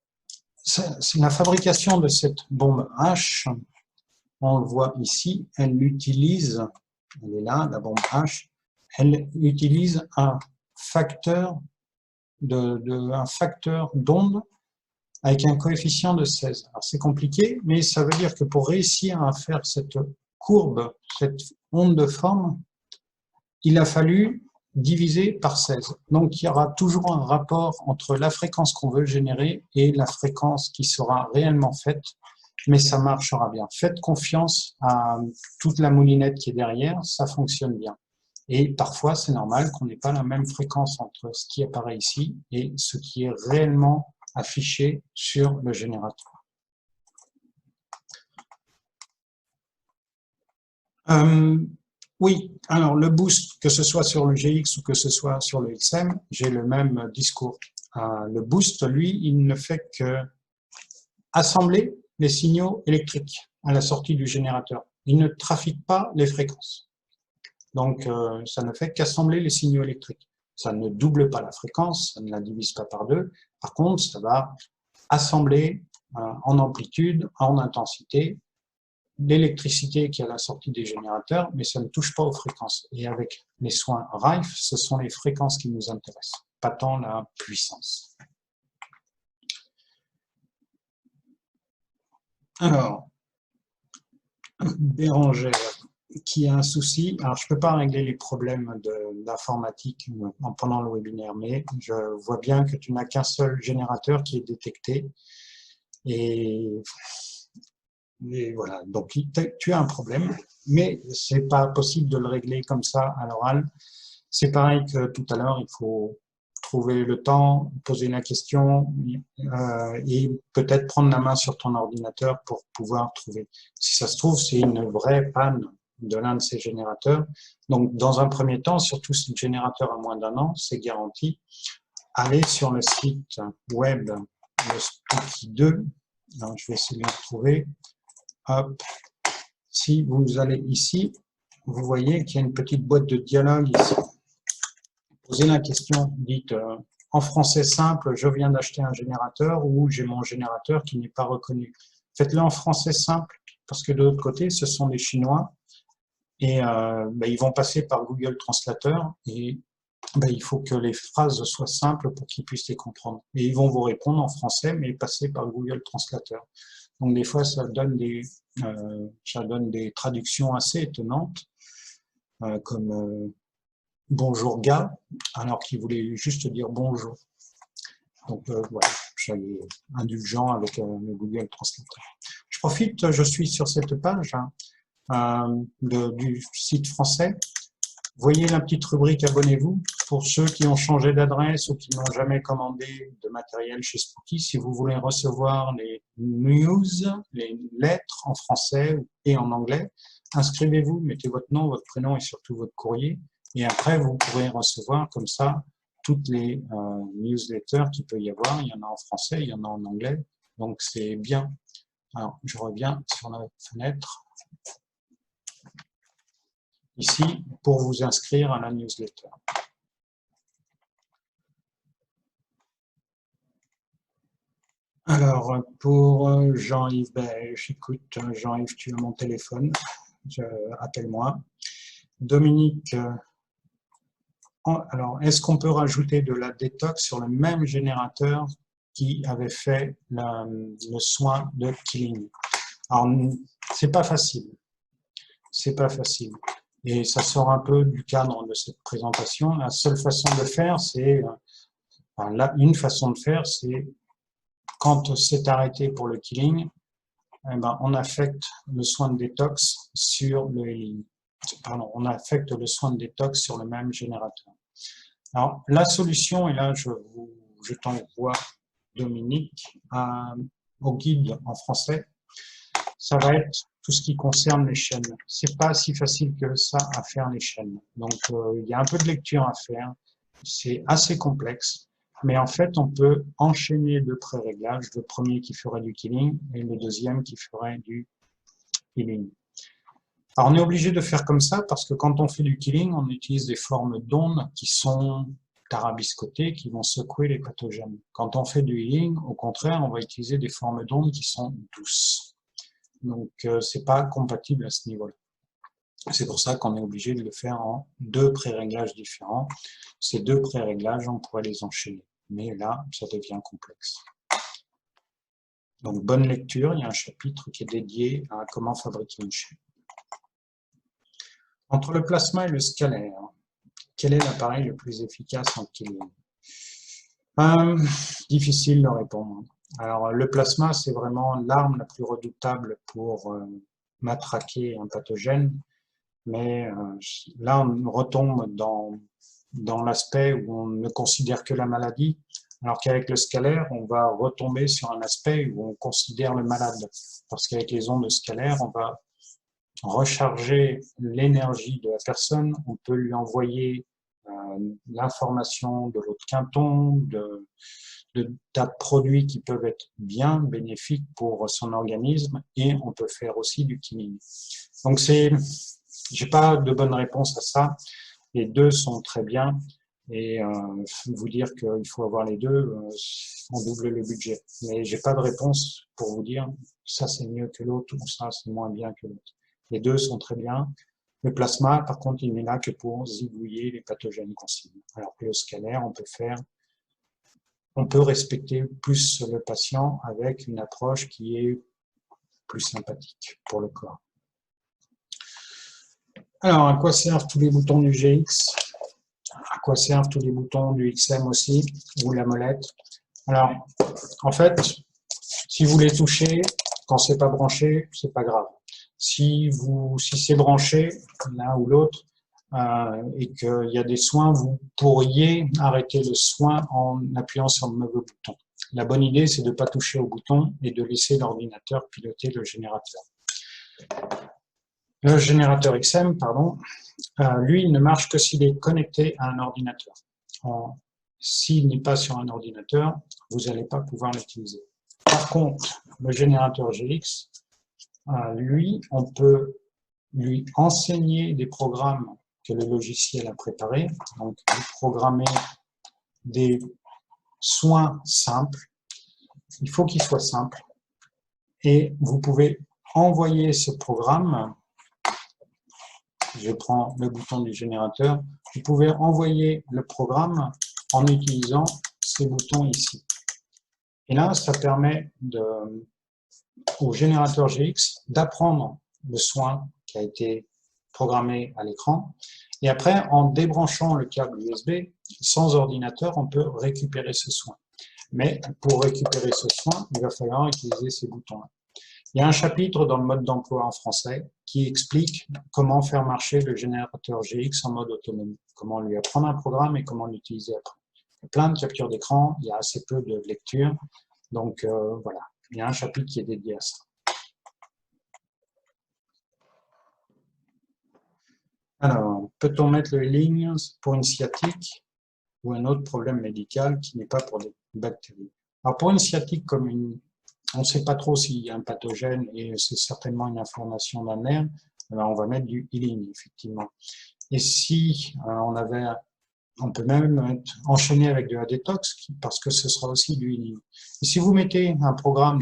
c'est la fabrication de cette bombe H, on le voit ici, elle est là, la bombe H, elle utilise un facteur d'onde avec un coefficient de 16. Alors c'est compliqué, mais ça veut dire que pour réussir à faire cette courbe, cette onde de forme, il a fallu diviser par 16. Donc il y aura toujours un rapport entre la fréquence qu'on veut générer et la fréquence qui sera réellement faite, mais ça marchera bien. Faites confiance à toute la moulinette qui est derrière, ça fonctionne bien. Et parfois, c'est normal qu'on n'ait pas la même fréquence entre ce qui apparaît ici et ce qui est réellement affiché sur le générateur. Oui, alors le boost, que ce soit sur le GX ou que ce soit sur le XM, j'ai le même discours. Le boost, lui, il ne fait que assembler les signaux électriques à la sortie du générateur. Il ne trafique pas les fréquences. Donc, ça ne fait qu'assembler les signaux électriques. Ça ne double pas la fréquence, ça ne la divise pas par 2. Par contre, ça va assembler en amplitude, en intensité, l'électricité qui est à la sortie des générateurs, mais ça ne touche pas aux fréquences. Et avec les soins Rife, ce sont les fréquences qui nous intéressent, pas tant la puissance. Alors, Bérangère, qui a un souci. Alors, je ne peux pas régler les problèmes d'informatique pendant le webinaire, mais je vois bien que tu n'as qu'un seul générateur qui est détecté. Et voilà, donc tu as un problème, mais ce n'est pas possible de le régler comme ça à l'oral. C'est pareil que tout à l'heure, il faut trouver le temps, poser la question et peut-être prendre la main sur ton ordinateur pour pouvoir trouver. Si ça se trouve, c'est une vraie panne de l'un de ces générateurs. Donc, dans un premier temps, surtout si le générateur a moins d'1 an, c'est garanti, allez sur le site web de Spooky 2. Alors, je vais essayer de le retrouver. Hop. Si vous allez ici, vous voyez qu'il y a une petite boîte de dialogue ici. Posez la question, dites en français simple, je viens d'acheter un générateur ou j'ai mon générateur qui n'est pas reconnu. Faites-le en français simple parce que de l'autre côté, ce sont des Chinois et ils vont passer par Google Translator et ben, il faut que les phrases soient simples pour qu'ils puissent les comprendre. Et ils vont vous répondre en français, mais passer par Google Translator. Donc des fois, ça donne des traductions assez étonnantes, comme bonjour gars, alors qu'il voulait juste dire bonjour. Donc voilà, soyez indulgent avec le Google Translator. Je profite, je suis sur cette page du site français. Voyez la petite rubrique abonnez-vous pour ceux qui ont changé d'adresse ou qui n'ont jamais commandé de matériel chez Spooky. Si vous voulez recevoir les news, les lettres en français et en anglais, inscrivez-vous, mettez votre nom, votre prénom et surtout votre courrier. Et après, vous pourrez recevoir comme ça toutes les newsletters qu'il peut y avoir. Il y en a en français, il y en a en anglais. Donc c'est bien. Alors, je reviens sur la fenêtre. Ici, pour vous inscrire à la newsletter. Alors, pour Jean-Yves, ben, j'écoute, Jean-Yves, tu as mon téléphone, appelle-moi. Dominique, alors, est-ce qu'on peut rajouter de la détox sur le même générateur qui avait fait le soin de killing? Alors, c'est pas facile. C'est pas facile. Et ça sort un peu du cadre de cette présentation. La seule façon de faire, c'est, enfin, là, une façon de faire, c'est quand c'est arrêté pour le killing, eh ben, on affecte le soin de détox sur le healing. Pardon, on affecte le soin de détox sur le même générateur. Alors, la solution, et là, je t'envoie, Dominique, au guide en français, ça va être tout ce qui concerne les chaînes. C'est pas si facile que ça à faire les chaînes. Donc, il y a un peu de lecture à faire. C'est assez complexe. Mais en fait, on peut enchaîner deux pré-réglages. Le premier qui ferait du killing et le deuxième qui ferait du healing. Alors, on est obligé de faire comme ça parce que quand on fait du killing, on utilise des formes d'ondes qui sont tarabiscotées, qui vont secouer les pathogènes. Quand on fait du healing, au contraire, on va utiliser des formes d'ondes qui sont douces. Donc, c'est pas compatible à ce niveau-là. C'est pour ça qu'on est obligé de le faire en deux pré-réglages différents. Ces deux pré-réglages, on pourrait les enchaîner. Mais là, ça devient complexe. Donc, bonne lecture. Il y a un chapitre qui est dédié à comment fabriquer une chaîne. Entre le plasma et le scalaire, quel est l'appareil le plus efficace en killing? Difficile de répondre. Alors, le plasma, c'est vraiment l'arme la plus redoutable pour matraquer un pathogène, mais là, on retombe dans l'aspect où on ne considère que la maladie, alors qu'avec le scalaire, on va retomber sur un aspect où on considère le malade, parce qu'avec les ondes scalaires, on va recharger l'énergie de la personne, on peut lui envoyer l'information de l'eau de Quinton, de tas de produits qui peuvent être bien bénéfiques pour son organisme, et on peut faire aussi du killing. Donc j'ai pas de bonne réponse à ça. Les deux sont très bien, et vous dire qu'il faut avoir les deux, on double le budget. Mais j'ai pas de réponse pour vous dire ça c'est mieux que l'autre ou ça c'est moins bien que l'autre. Les deux sont très bien. Le plasma, par contre, il n'est là que pour zigouiller les pathogènes qu'on cible. Alors que le scalaire, on peut respecter plus le patient avec une approche qui est plus sympathique pour le corps. Alors, à quoi servent tous les boutons du GX? À quoi servent tous les boutons du XM aussi, ou la molette? Alors, en fait, si vous les touchez, quand c'est pas branché, c'est pas grave. Si c'est branché, l'un ou l'autre, et qu'il y a des soins, vous pourriez arrêter le soin en appuyant sur le mauvais bouton. La bonne idée, c'est de ne pas toucher au bouton et de laisser l'ordinateur piloter le générateur. Le générateur XM, pardon, lui, il ne marche que s'il est connecté à un ordinateur. S'il n'est pas sur un ordinateur, vous n'allez pas pouvoir l'utiliser. Par contre, le générateur GX, lui, on peut lui enseigner des programmes que le logiciel a préparés, donc lui programmer des soins simples. Il faut qu'il soit simple et vous pouvez envoyer ce programme je prends le bouton du générateur, vous pouvez envoyer le programme en utilisant ces boutons ici. Et là, ça permet au générateur GX d'apprendre le soin qui a été programmé à l'écran. Et après, en débranchant le câble USB, sans ordinateur, on peut récupérer ce soin. Mais pour récupérer ce soin, il va falloir utiliser ces boutons-là. Il y a un chapitre dans le mode d'emploi en français qui explique comment faire marcher le générateur GX en mode autonomie, comment lui apprendre un programme et comment l'utiliser après. Il y a plein de captures d'écran, il y a assez peu de lecture, donc voilà, il y a un chapitre qui est dédié à ça. Alors, peut-on mettre le ligne pour une sciatique ou un autre problème médical qui n'est pas pour des bactéries? Alors, pour une sciatique comme on ne sait pas trop s'il y a un pathogène et c'est certainement une inflammation d'un nerf, alors on va mettre du healing, effectivement. Et si on peut même enchaîner avec de la détox, parce que ce sera aussi du healing. Et si vous mettez un programme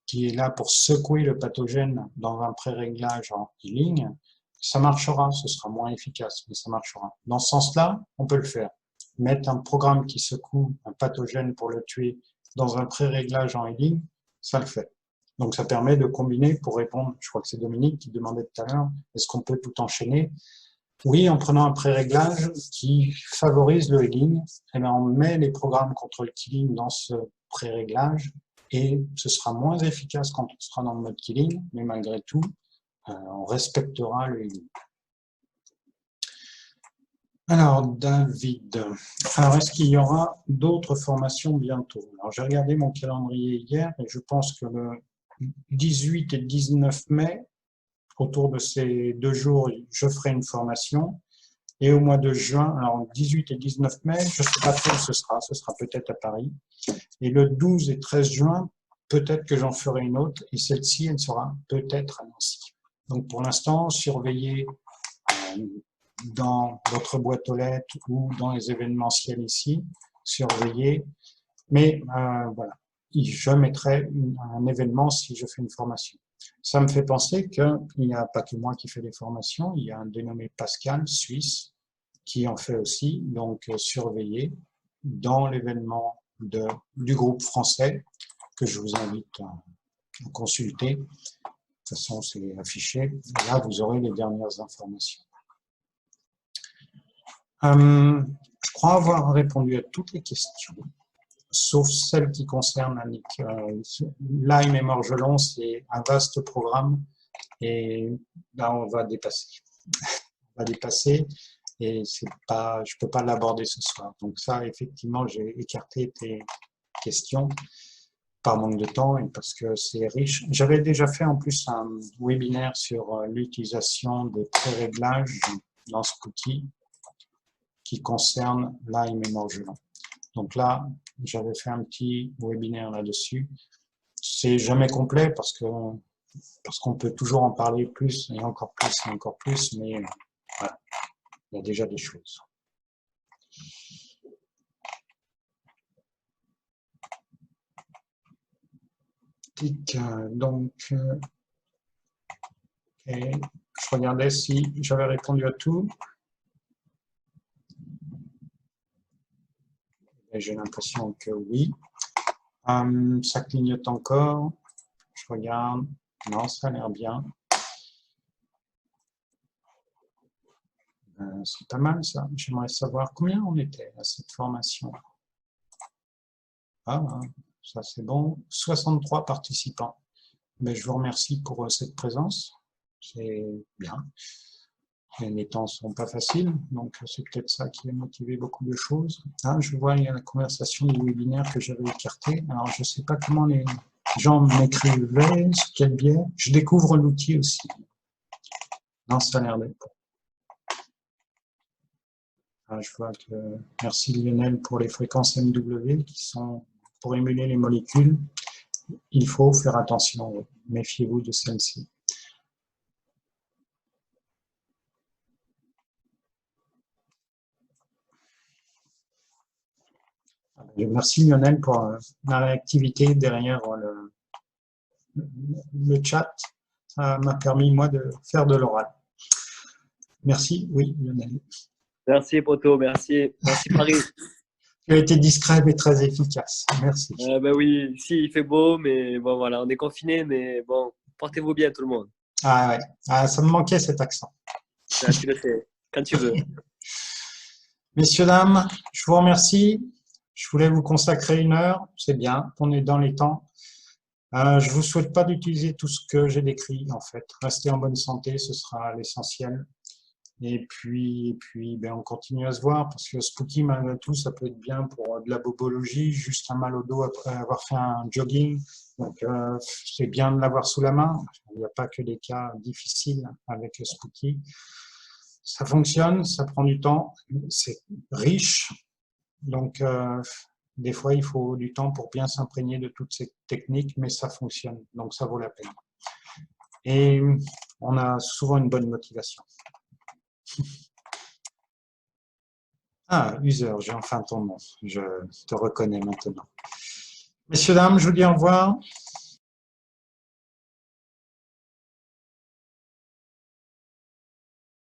qui est là pour secouer le pathogène dans un pré-réglage en healing, ça marchera, ce sera moins efficace, mais ça marchera. Dans ce sens-là, on peut le faire. Mettre un programme qui secoue un pathogène pour le tuer dans un pré-réglage en healing, ça le fait. Donc ça permet de combiner pour répondre, je crois que c'est Dominique qui demandait tout à l'heure, est-ce qu'on peut tout enchaîner? Oui, en prenant un pré-réglage qui favorise le healing, eh bien on met les programmes contre le killing dans ce pré-réglage et ce sera moins efficace quand on sera dans le mode killing, mais malgré tout, on respectera le healing. Alors, David, alors est-ce qu'il y aura d'autres formations bientôt? Alors, j'ai regardé mon calendrier hier et je pense que le 18 et 19 mai, autour de ces 2 jours, je ferai une formation. Et au mois de juin, alors 18 et 19 mai, je ne sais pas trop où ce sera peut-être à Paris. Et le 12 et 13 juin, peut-être que j'en ferai une autre, et celle-ci, elle sera peut-être à Nancy. Donc pour l'instant, surveillez dans votre boîte aux lettres ou dans les événementiels ici, surveillez. Mais voilà, je mettrai un événement si je fais une formation. Ça me fait penser qu'il n'y a pas que moi qui fais des formations, il y a un dénommé Pascal, suisse, qui en fait aussi, donc surveillez dans l'événement du groupe français que je vous invite à consulter. De toute façon, c'est affiché. Là, vous aurez les dernières informations. Je crois avoir répondu à toutes les questions, sauf celles qui concernent Annick. Lyme et Morgelon, c'est un vaste programme et là, on va dépasser. On va dépasser et je ne peux pas l'aborder ce soir. Donc ça, effectivement, j'ai écarté tes questions par manque de temps et parce que c'est riche. J'avais déjà fait en plus un webinaire sur l'utilisation des pré-réglages dans ce outil qui concerne Lyme et Morgelon. Donc là, j'avais fait un petit webinaire là-dessus. C'est jamais complet parce qu'on peut toujours en parler plus et encore plus et encore plus, mais voilà, il y a déjà des choses. Donc, okay. Je regardais si j'avais répondu à tout. J'ai l'impression que oui. Ça clignote encore. Je regarde. Non, ça a l'air bien. C'est pas mal ça. J'aimerais savoir combien on était à cette formation. Ah, ça c'est bon. 63 participants. Mais je vous remercie pour cette présence. C'est bien. Les temps ne sont pas faciles, donc c'est peut-être ça qui a motivé beaucoup de choses. Ah, je vois, il y a la conversation du webinaire que j'avais écarté. Alors, je ne sais pas comment les gens m'écrivaient, quel biais. Je découvre l'outil aussi. Non, ça a l'air d'être bon. Ah, je vois que... Merci Lionel pour les fréquences MW qui sont pour émuler les molécules. Il faut faire attention, méfiez-vous de celles-ci. Merci Lionel pour la réactivité derrière le chat. Ça m'a permis, moi, de faire de l'oral. Merci, oui, Lionel. Merci, Poto, merci. Merci, Paris. Tu as été discret mais très efficace. Merci. Ben oui, ici, il fait beau, mais bon, voilà, on est confinés, mais bon, portez-vous bien, tout le monde. Ah ouais, ah, ça me manquait cet accent. Là, tu le sais, quand tu veux. Messieurs, dames, je vous remercie. Je voulais vous consacrer 1 heure. C'est bien, on est dans les temps. Je vous souhaite pas d'utiliser tout ce que j'ai décrit, en fait. Restez en bonne santé, ce sera l'essentiel. Et puis, ben, on continue à se voir parce que Spooky, malgré tout, ça peut être bien pour de la bobologie, juste un mal au dos après avoir fait un jogging. Donc, c'est bien de l'avoir sous la main. Il n'y a pas que des cas difficiles avec le Spooky. Ça fonctionne, ça prend du temps, c'est riche. Donc, des fois, il faut du temps pour bien s'imprégner de toutes ces techniques, mais ça fonctionne. Donc, ça vaut la peine. Et on a souvent une bonne motivation. Ah, User, j'ai enfin ton nom. Je te reconnais maintenant. Messieurs, dames, je vous dis au revoir.